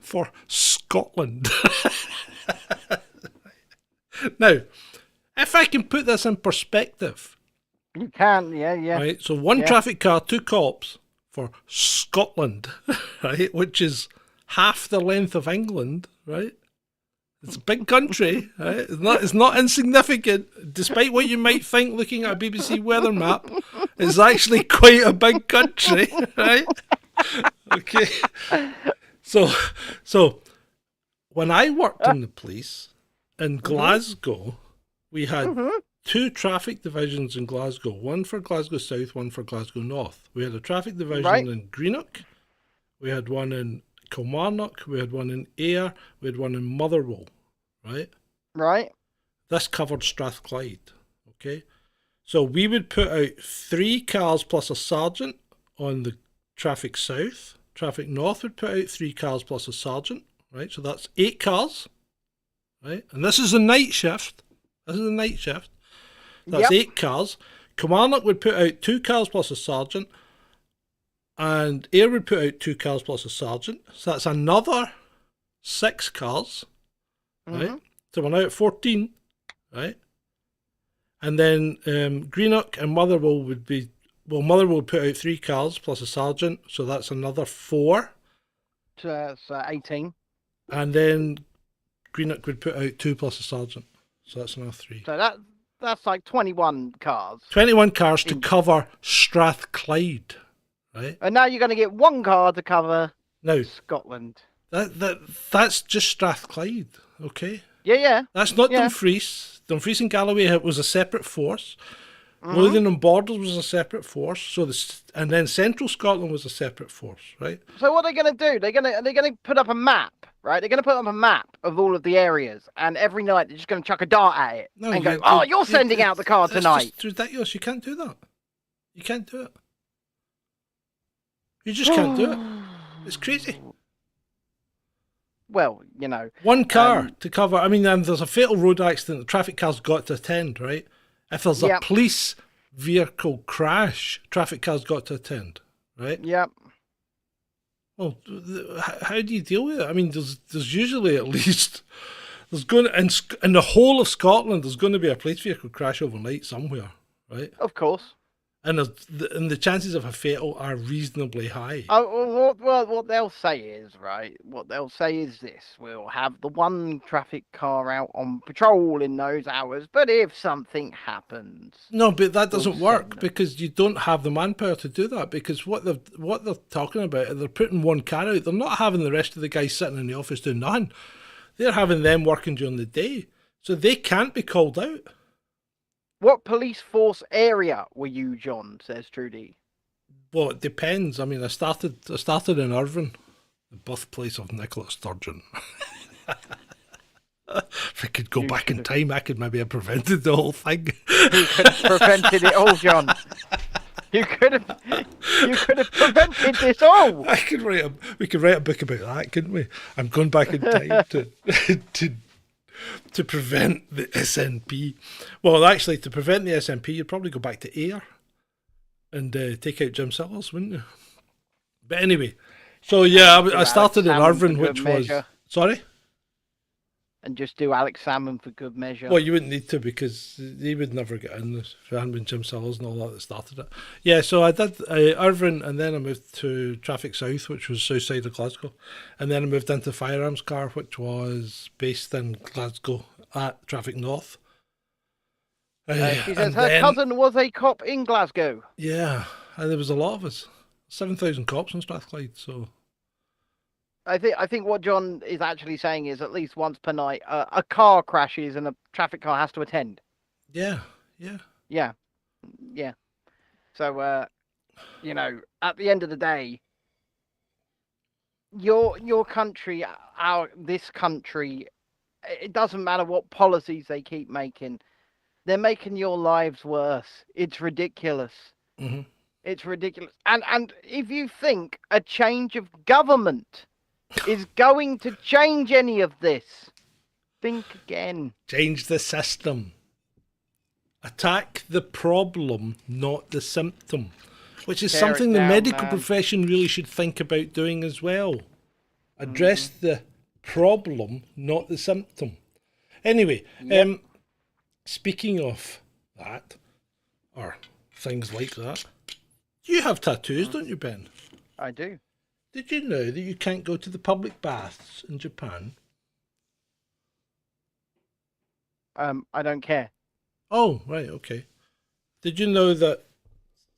for Scotland. Now, if I can put this in perspective. You can, yeah. Right, so one traffic car, 2 cops for Scotland, right, which is half the length of England, right? It's a big country, right? It's not insignificant, despite what you might think looking at a BBC weather map. It's actually quite a big country, right? Okay. So when I worked in the police in Glasgow, we had 2 traffic divisions in Glasgow, one for Glasgow South, one for Glasgow North. We had a traffic division in Greenock, we had one in Kilmarnock, we had one in Ayr, we had one in Motherwell, right? Right. This covered Strathclyde, okay? So we would put out 3 cars plus a sergeant on the traffic south. Traffic north would put out 3 cars plus a sergeant, right? So that's 8 cars, right? And this is a night shift. That's 8 cars. Kilmarnock would put out 2 cars plus a sergeant, and Ayr would put out 2 cars plus a sergeant. So that's another 6 cars, right? So we're now at 14, right? And then Greenock and Motherwell would be, Motherwell would put out 3 cars plus a sergeant, so that's another 4. So that's 18. And then Greenock would put out 2 plus a sergeant, so that's another 3. So that's like 21 cars. 21 cars to cover Strathclyde, right? And now you're going to get 1 car to cover Scotland. That's just Strathclyde, okay? Yeah. That's not Dumfries. Dumfries and Galloway was a separate force. Lothian and Borders was a separate force. And then Central Scotland was a separate force, right? So what are they going to do? They're going to put up a map, right? They're going to put up a map of all of the areas, and every night they're just going to chuck a dart at it and go, you're sending out the car tonight. It's ridiculous. You can't do that. You can't do it. You just can't do it. It's crazy. well, you know, One car to cover. I mean, there's a fatal road accident. The traffic car's got to attend, right? If there's a Yep. police vehicle crash, traffic car's got to attend, right? Yep. Well, how do you deal with it? I mean, there's usually at least there's going to, in the whole of Scotland, there's going to be a police vehicle crash overnight somewhere, right? Of course. And the chances of a fatal are reasonably high. Oh, what they'll say is, right, what they'll say is this: we'll have the one traffic car out on patrol in those hours, but if something happens... No, but that doesn't work because you don't have the manpower to do that, because what they're talking about, they're putting one car out. They're not having the rest of the guys sitting in the office doing nothing. They're having them working during the day. So they can't be called out. What police force area were you, John, says Trudy? Well, it depends. I mean, I started in Irvine, the birthplace of Nicola Sturgeon. If I could go back in time, I could maybe have prevented the whole thing. You could have prevented it all, John. You could have prevented this all. We could write a book about that, couldn't we? I'm going back in time to prevent the SNP. Well, actually, to prevent the SNP, you'd probably go back to Ayr and take out Jim Sellers, wouldn't you? But anyway, so yeah, I started in Irvine, which was... Sorry? And just do Alex Salmon for good measure. Well, you wouldn't need to, because he would never get in this if it hadn't been Jim Sellers and all that started it. Yeah, so I did Irvine, and then I moved to Traffic South, which was south side of Glasgow. And then I moved into Firearms Car, which was based in Glasgow at Traffic North. She says her cousin was a cop in Glasgow. Yeah, and there was a lot of us. 7,000 cops in Strathclyde, so... I think what John is actually saying is at least once per night, a car crashes and a traffic car has to attend. Yeah. So, you know, at the end of the day, your country, this country, it doesn't matter what policies they keep making, they're making your lives worse. It's ridiculous. Mm-hmm. It's ridiculous. And if you think a change of government is going to change any of this, think again. Change the system. Attack the problem, not the symptom. Which is something the medical profession really should think about doing as well. Address the problem, not the symptom. Anyway, speaking of that, or things like that, you have tattoos, don't you, Ben? I do. Did you know that you can't go to the public baths in Japan? I don't care. Oh, right, okay. Did you know that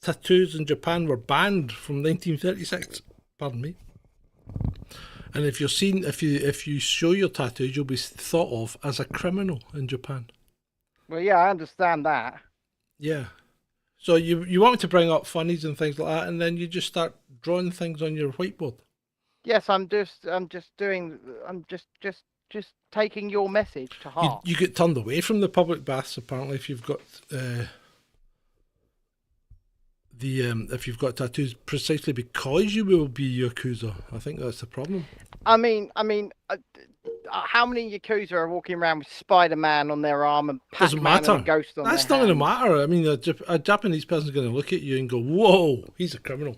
tattoos in Japan were banned from 1936? Pardon me. And if you're seen, if you show your tattoos, you'll be thought of as a criminal in Japan. Well, yeah, I understand that. Yeah. So you want me to bring up funnies and things like that, and then you just start drawing things on your whiteboard. Yes, I'm just taking your message to heart. You get turned away from the public baths apparently if you've got if you've got tattoos, precisely because you will be Yakuza. I think that's the problem. I mean, how many Yakuza are walking around with Spider-Man on their arm and Pac-Man and a ghost on their hand? That's not going to matter. I mean, a Japanese person's going to look at you and go, "Whoa, he's a criminal.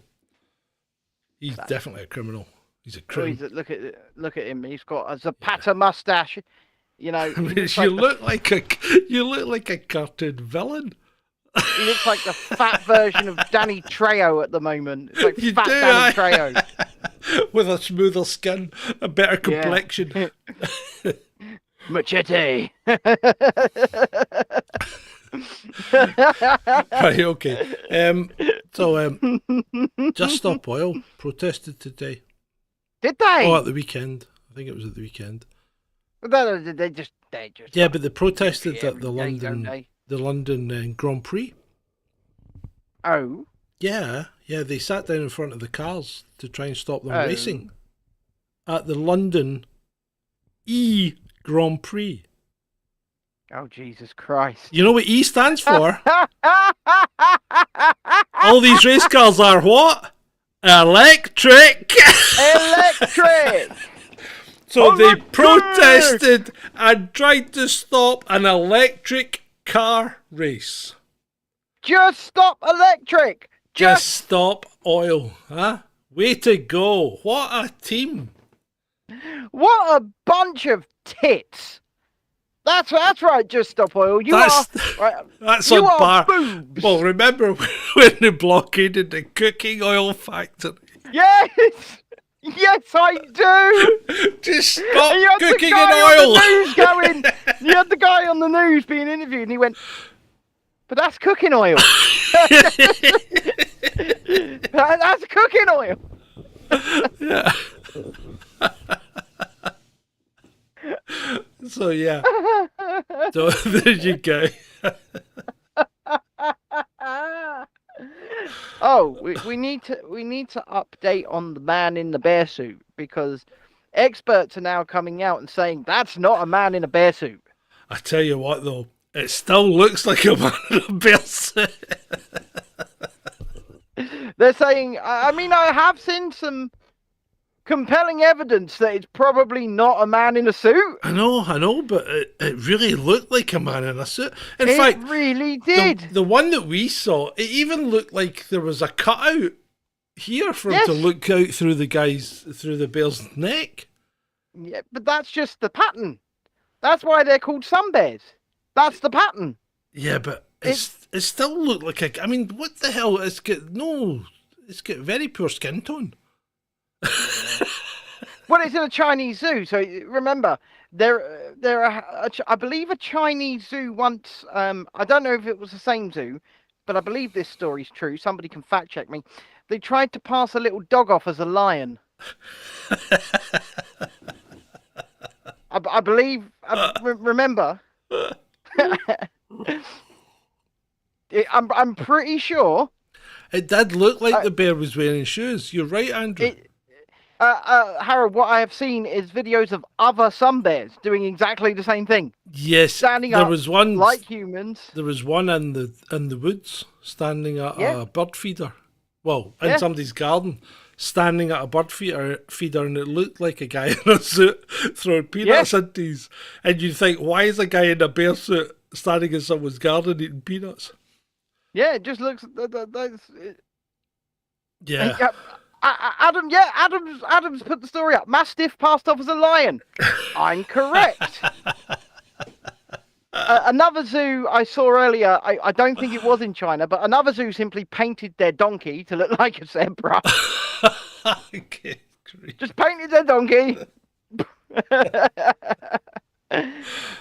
He's definitely a criminal. He's a criminal." Look at him. He's got a Zapata mustache. You know, I mean, you look like a cartoon villain. He looks like the fat version of Danny Trejo at the moment. It's like fat Danny Trejo. With a smoother skin, a better complexion. Machete. Right, okay. So, Just Stop Oil protested today. Did they? Oh, at the weekend. I think it was at the weekend. They just. Yeah, but they protested at the London Grand Prix. Oh. Yeah, they sat down in front of the cars to try and stop them racing at the London Grand Prix. Oh, Jesus Christ. You know what E stands for? All these race cars are what? Electric! Electric! So they protested and tried to stop an electric car race. Just stop electric. Just stop oil, huh? Way to go. What a team. What a bunch of tits. That's right, just stop oil. That's you on are bar. boobs. Well, remember when they blockaded the cooking oil factory? Yes! Yes, I do! Just stop And you had cooking the guy in on oil. the news going, you had the guy on the news being interviewed and he went, but that's cooking oil. That's cooking oil. Yeah. So yeah. So there you go. Oh, we need to update on the man in the bear suit because experts are now coming out and saying that's not a man in a bear suit. I tell you what though, it still looks like a man in a bear suit. They're saying, I mean, I have seen some compelling evidence that it's probably not a man in a suit. I know, but it really looked like a man in a suit. In fact, it really did. The one that we saw, it even looked like there was a cutout here for him to look out through the bear's neck. Yeah, but that's just the pattern. That's why they're called sun bears. That's the pattern. Yeah, but it still looked like I mean, what the hell? It's got very poor skin tone. Well, it's in a Chinese zoo, so remember there are I believe a Chinese zoo once. I don't know if it was the same zoo, but I believe this story's true. Somebody can fact check me. They tried to pass a little dog off as a lion. I believe. Remember. I'm pretty sure. It did look like the bear was wearing shoes. You're right, Andrew. Harold, what I have seen is videos of other sun bears doing exactly the same thing. Yes, standing there up was one like humans. There was one in the woods standing at a bird feeder. Well, in somebody's garden, standing at a bird feeder, and it looked like a guy in a suit throwing peanuts into his. And you think, why is a guy in a bear suit standing in someone's garden eating peanuts? Yeah, it just looks. Yeah. Adam's put the story up. Mastiff passed off as a lion. I'm correct. Another zoo I saw earlier, I don't think it was in China, but another zoo simply painted their donkey to look like a zebra. Okay, just painted their donkey.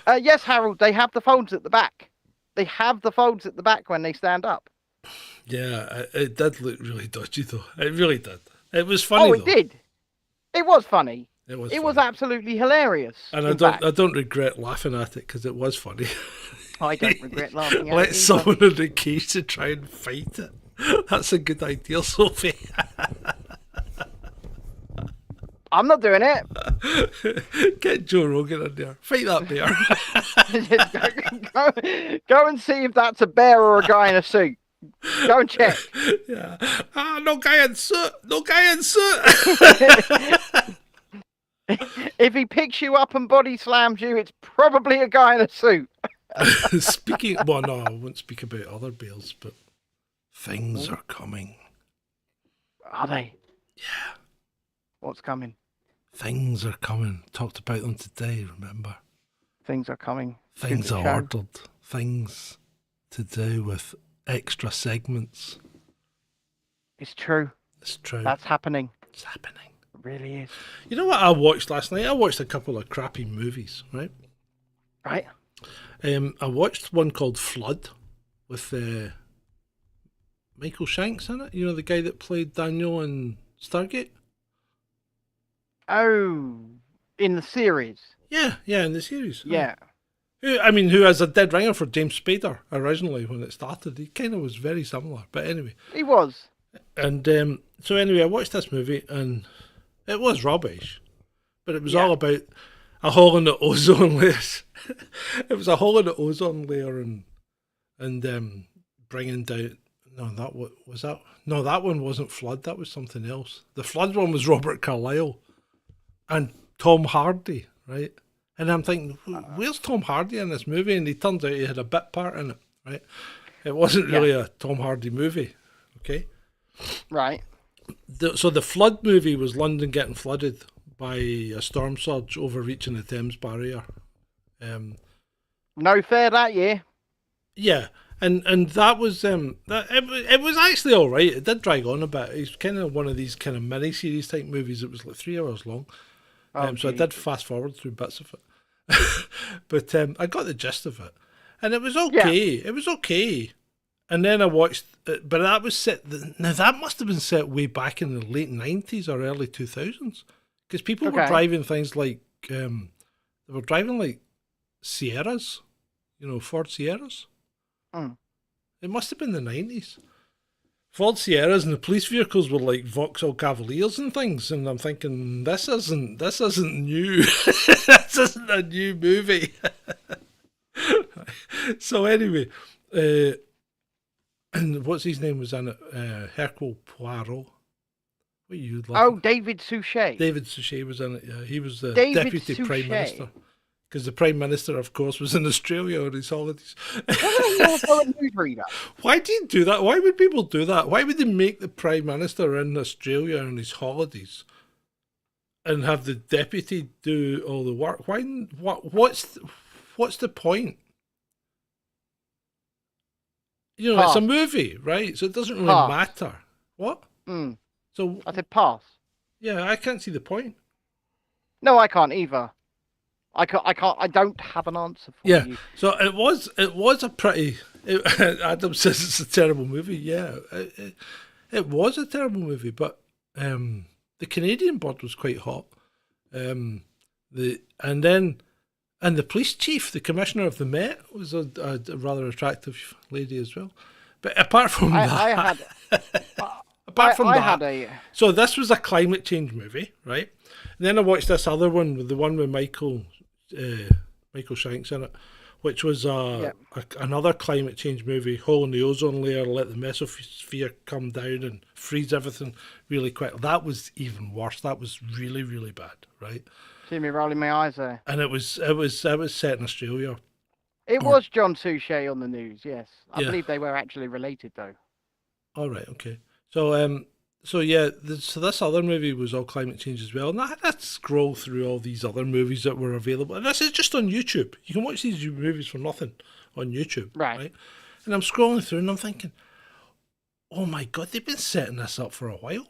Yes, Harold, they have the folds at the back. They have the folds at the back when they stand up. Yeah, it did look really dodgy, though. It really did. It was funny. Oh, it did. It was funny. It was absolutely hilarious. And I don't regret laughing at it because it was funny. I don't regret laughing at it. Let someone in the cage to try and fight it. That's a good idea, Sophie. I'm not doing it. Get Joe Rogan in there. Fight that bear. go and see if that's a bear or a guy in a suit. Go and check. Yeah. No guy in suit. No guy in suit. If he picks you up and body slams you, it's probably a guy in a suit. Well, no, I won't speak about other bears, but things are coming. Are they? Yeah. What's coming? Things are coming. Talked about them today, remember? Things are coming. Things are ordered. Things to do with extra segments. It's true. It's true. That's happening. It's happening. It really is. You know what I watched last night? I watched a couple of crappy movies, right? Right. I watched one called Flood with Michael Shanks in it. You know, the guy that played Daniel in Stargate? Oh, in the series. Yeah, in the series. Yeah. Who has a dead ringer for James Spader originally when it started. He kind of was very similar, but anyway. He was. And so anyway, I watched this movie and it was rubbish, but it was all about a hole in the ozone layer. It was a hole in the ozone layer and bringing down. No, that one wasn't Flood. That was something else. The Flood one was Robert Carlyle. And Tom Hardy, right? And I'm thinking, where's Tom Hardy in this movie? And he turns out he had a bit part in it, right? It wasn't really a Tom Hardy movie, okay? Right. So the flood movie was London getting flooded by a storm surge overreaching the Thames barrier. No fair that year. Yeah, and that was it was actually all right. It did drag on a bit. It's kind of one of these kind of mini series type movies. It was like 3 hours long, so I did fast forward through bits of it. But I got the gist of it, and it was okay. Yeah. It was okay. And then I watched it, but that was set. Now that must have been set way back in the late 90s or early 2000s, because people were driving things like they were driving like Sierras, Ford Sierras. It must have been the 90s. Ford Sierras, and the police vehicles were like Vauxhall Cavaliers and things, and I'm thinking, this isn't new. This isn't a new movie. So anyway, and what's his name was in it? Hercule Poirot. What are you laughing? Oh, David Suchet. David Suchet was in it, yeah. He was the Deputy Prime Minister. Because the Prime Minister, of course, was in Australia on his holidays. Why do you do that? Why would people do that? Why would they make the Prime Minister in Australia on his holidays and have the Deputy do all the work? Why? What's the point? It's a movie, right? So it doesn't really matter. What? So I said pass. Yeah, I can't see the point. No, I can't either. I don't have an answer for you. So it was a pretty. Adam says it's a terrible movie. Yeah, it was a terrible movie, but the Canadian bird was quite hot. And the police chief, the commissioner of the Met, was a rather attractive lady as well. But apart from so this was a climate change movie, right? And then I watched this other one, the one with Michael Shanks in it, which was another climate change movie, hole in the ozone layer, let the mesosphere come down and freeze everything really quick. That was even worse. That was really, really bad, right? See me rolling my eyes there. And it was set in Australia. It was John Suchet on the news, yes. I believe they were actually related though. All right, okay. So so this other movie was all climate change as well. And I had to scroll through all these other movies that were available. And this is just on YouTube. You can watch these movies for nothing on YouTube. Right? And I'm scrolling through and I'm thinking, oh my God, they've been setting this up for a while.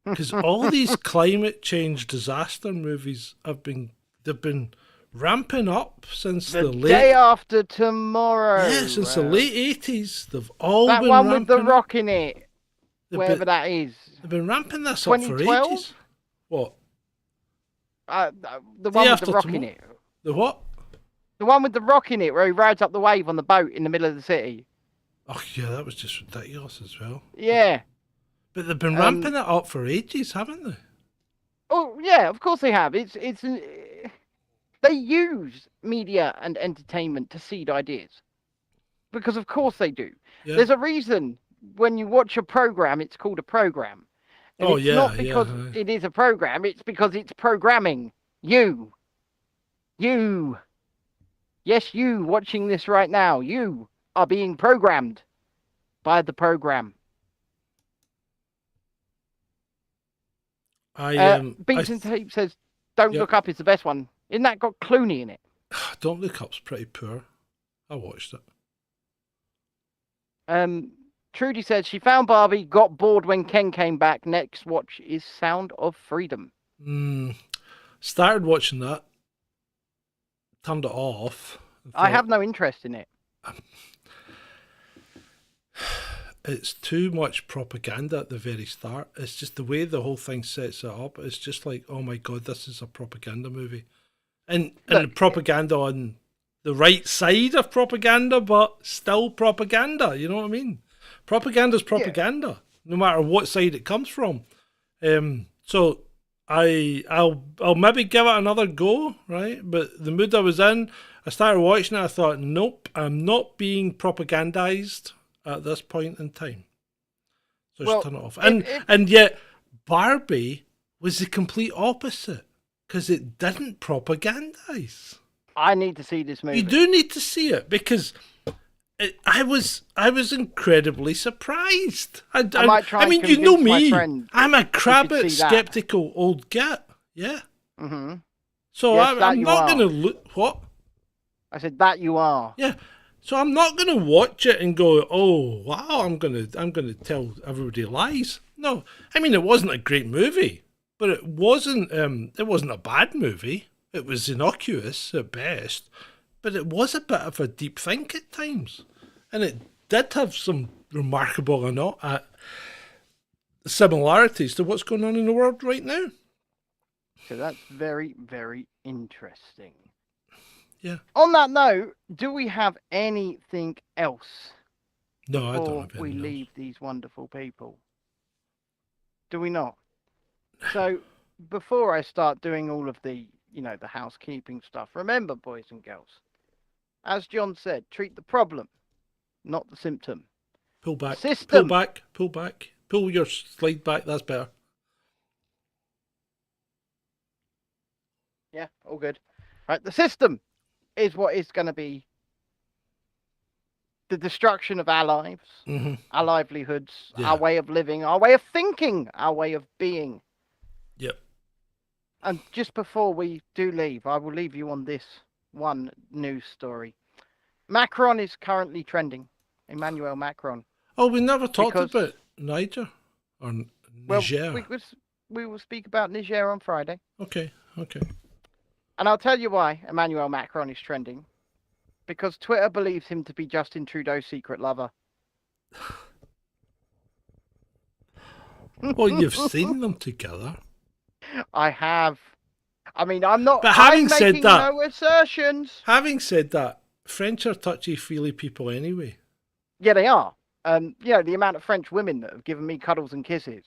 Because all these climate change disaster movies they've been ramping up since the late Day After Tomorrow. Yeah, since the late 80s. They've all that been one with the ramping rock in it. Wherever that is. They've been ramping this up for ages. What? The one with the rock in it. The what? The one with the rock in it, where he rides up the wave on the boat in the middle of the city. Oh yeah, that was just ridiculous as well. Yeah. But they've been ramping it up for ages, haven't they? Oh yeah, of course they have. They use media and entertainment to seed ideas, because of course they do. Yeah. There's a reason when you watch a program, it's called a program. And it's not because it is a program, it's because it's programming you. Yes, you watching this right now, you are being programmed by the program. Beats and Tape says, Don't Look Up is the best one. Isn't that got Clooney in it? Don't Look Up's pretty poor. I watched it. Trudy says she found Barbie, got bored when Ken came back. Next watch is Sound of Freedom. Started watching that. Turned it off. I have no interest in it. It's too much propaganda at the very start. It's just the way the whole thing sets it up. It's just like, oh my God, this is a propaganda movie. And propaganda on the right side of propaganda, but still propaganda. You know what I mean? Propaganda's propaganda, no matter what side it comes from. So I'll maybe give it another go, right? But the mood I was in, I started watching it, I thought, nope, I'm not being propagandized at this point in time. So just turn it off. And yet Barbie was the complete opposite, because it didn't propagandize. I need to see this movie. You do need to see it, because I was incredibly surprised. I might try and you convince know my me. friend I'm a see crabbit, that. skeptical old git. Yeah. Mm-hmm. So Yes, I'm not going to look. What? I said that you are. Yeah. So I'm not going to watch it and go, oh wow, I'm going to tell everybody lies. No, I mean, it wasn't a great movie, but it wasn't a bad movie. It was innocuous at best, but it was a bit of a deep think at times, and it did have some remarkable similarities to what's going on in the world right now. So that's very, very interesting. Yeah. On that note, do we have anything else No, I don't before have we anything leave else. these wonderful people? Do we not? So before I start doing all of the, the housekeeping stuff, remember, boys and girls, as John said, treat the problem, not the symptom. Pull back. System. Pull back. Pull back. Pull your slide back. That's better. Yeah, all good. Right, the system is what is going to be the destruction of our lives, our livelihoods, Yeah. our way of living, our way of thinking, our way of being. Yep. And just before we do leave, I will leave you on this one news story. Macron is currently trending. Emmanuel Macron. Oh, we never talked Because- about Niger or Well, Niger. we will speak about Niger on Friday. Okay. And I'll tell you why Emmanuel Macron is trending. Because Twitter believes him to be Justin Trudeau's secret lover. Well, you've seen them together. I have. I mean, I'm not. But having I'm said making that- no assertions. Having said that, French are touchy-feely people anyway. Yeah, they are. The amount of French women that have given me cuddles and kisses.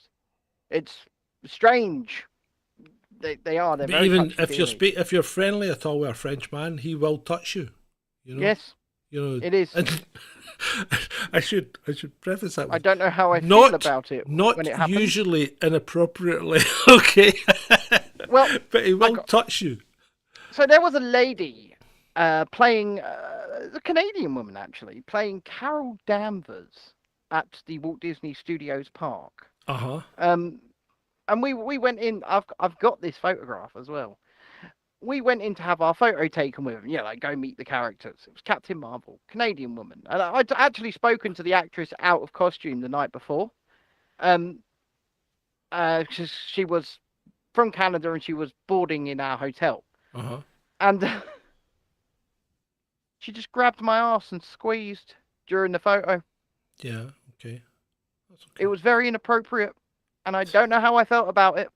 It's strange. They are. They're But very even if touchy-feely. if you're friendly at all with a French man, he will touch you. You know? Yes, You know, it is. And I should preface that with I don't know how I feel not about it not when it happens. usually inappropriately. Okay. Well, but he will touch you. So there was a lady playing, a Canadian woman actually, playing Carol Danvers at the Walt Disney Studios Park. Uh-huh. And we went in. I've got this photograph as well. We went in to have our photo taken with him. Like go meet the characters. It was Captain Marvel, Canadian woman, and I'd actually spoken to the actress out of costume the night before. She was from Canada and she was boarding in our hotel. Uh-huh. And she just grabbed my arse and squeezed during the photo. Yeah, okay. That's okay. It was very inappropriate, and I don't know how I felt about it.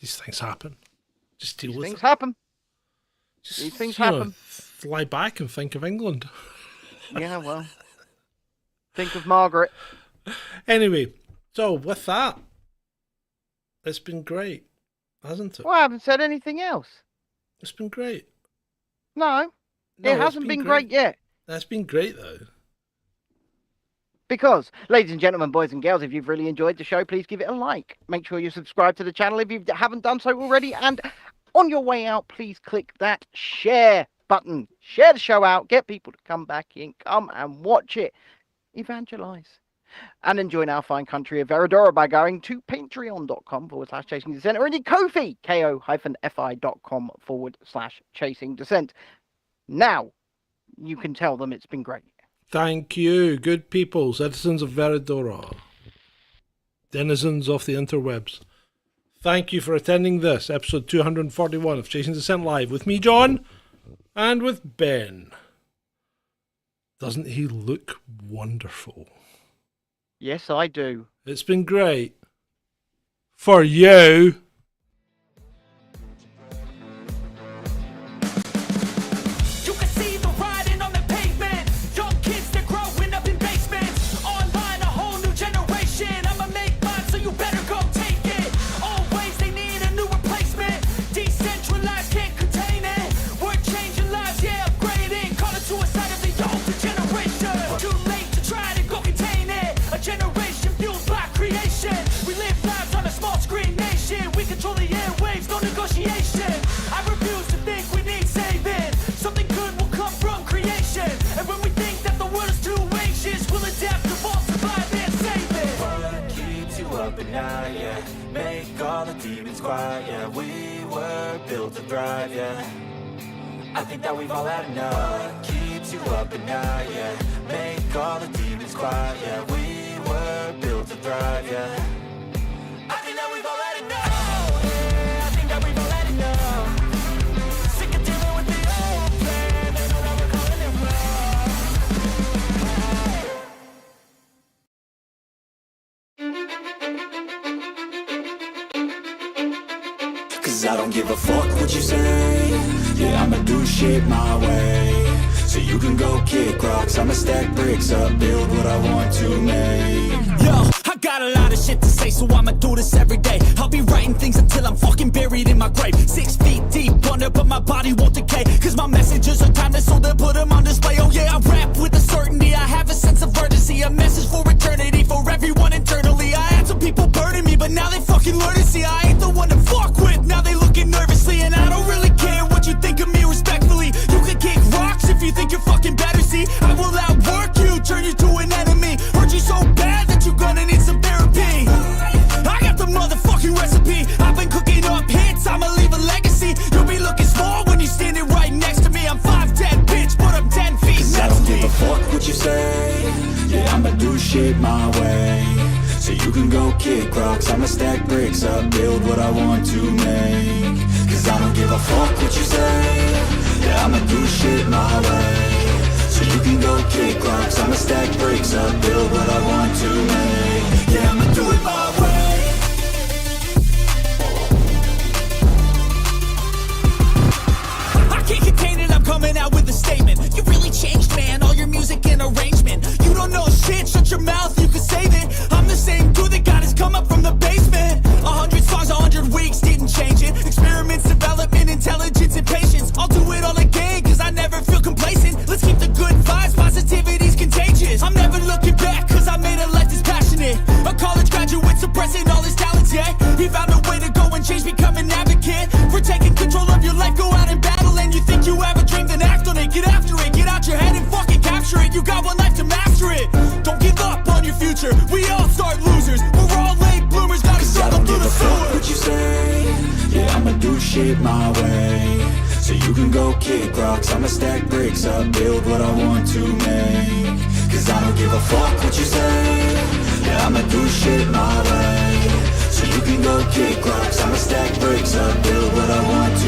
These things happen. Just deal with Things it. happen. Just, These things you know, happen. lie back and think of England. Yeah, well. Think of Margaret. Anyway, so with that, it's been great, hasn't it? Well, I haven't said anything else. It's been great. No, No, it it's hasn't been great yet. That's been great, though. Because, ladies and gentlemen, boys and girls, if you've really enjoyed the show, please give it a like. Make sure you subscribe to the channel if you haven't done so already. And on your way out, please click that share button. Share the show out. Get people to come back in. Come and watch it. Evangelize. And enjoy our fine country of Veradora by going to patreon.com/chasing descent or indeed Ko-fi, ko-fi.com/chasing descent. Now, you can tell them it's been great. Thank you, good people, citizens of Veradora, denizens of the interwebs. Thank you for attending this, episode 241 of Chasing Descent Live, with me, John, and with Ben. Doesn't he look wonderful? Yes, I do. It's been great. For you. You can see the writing on the pavement. Young kids, they're growing up in basements. Online, a whole new generation. I'ma make mine, so you better go take it. Always, they need a new replacement. Decentralized, can't contain it. We're changing lives, yeah, upgrading. Call it suicide of the older generation. Too late to try to go contain it. A generation fueled by creation. We live lives on a small night, yeah. Make all the demons quiet, yeah. We were built to thrive, yeah. I think that we've all had enough. Keeps you up at night, yeah. Make all the demons quiet, yeah. We were built to thrive, yeah. I think that we've all had enough. Yeah, I think that we've all had enough. Sick of dealing with the old plan. They know that we're calling it wrong. 'Cause I don't give a fuck what you say. Yeah, I'ma do shit my way. So you can go kick rocks, I'ma stack bricks up, build what I want to make. Yo, I got a lot of shit to say, so I'ma do this every day. I'll be writing things until I'm fucking buried in my grave. 6 feet deep under, but my body won't decay. Cause my messages are timeless, so they'll put them on display. Oh yeah, I rap with a certainty, I have a sense of urgency. A message for eternity, for everyone internally. I had some people burning me, but now they fucking learn to see I ain't the one to fuck with, now they looking nervously. And I don't really care what you think of me respectfully. You can kick rocks if you think you're fucking better, see. I will outwork you, turn you to an enemy. Hurt you so bad that you're gonna need some therapy. I got the motherfucking recipe. I've been cooking up hits, I'ma leave a legacy. You'll be looking small when you're standing right next to me. I'm 5'10", bitch, but I'm 10 feet. 'Cause I don't give a fuck what you say. Yeah, I'ma do shit my way. So you can go kick rocks, I'ma stack bricks up, build what I want to make. 'Cause I don't give a fuck what you say. Yeah, I'ma do shit my way. So you can go kick rocks, I'ma stack bricks up, build what I want to make. Yeah, I'ma do it my way. I can't contain it, I'm coming out with a statement. You really changed, man, all your music and arrangement. You don't know shit, shut your mouth, you can save it. I'm the same dude that got his come up from the basement. 100 songs, 100 weeks, didn't change it. Experiments, development, intelligence, and patience. I'll do it all again, cause I never feel complacent. Let's keep the good vibes, positivity's contagious. I'm never looking back, cause I made a life that's passionate. A college graduate suppressing all his talents, yeah. He found a way to go and change, become an advocate. For taking control of your life, go out and battle. And you think you have a dream, then act on it. Get after it, get out your head and fucking capture it. You got one life to master it. Don't give up on your future, we all start losers. We're all late bloomers, gotta struggle through the sewer. What you say? Yeah, I'ma do shit my way. So you can go kick rocks, I'ma stack bricks up, build what I want to make. 'Cause I don't give a fuck what you say. Yeah, I'ma do shit my way. So you can go kick rocks, I'ma stack bricks up, build what I want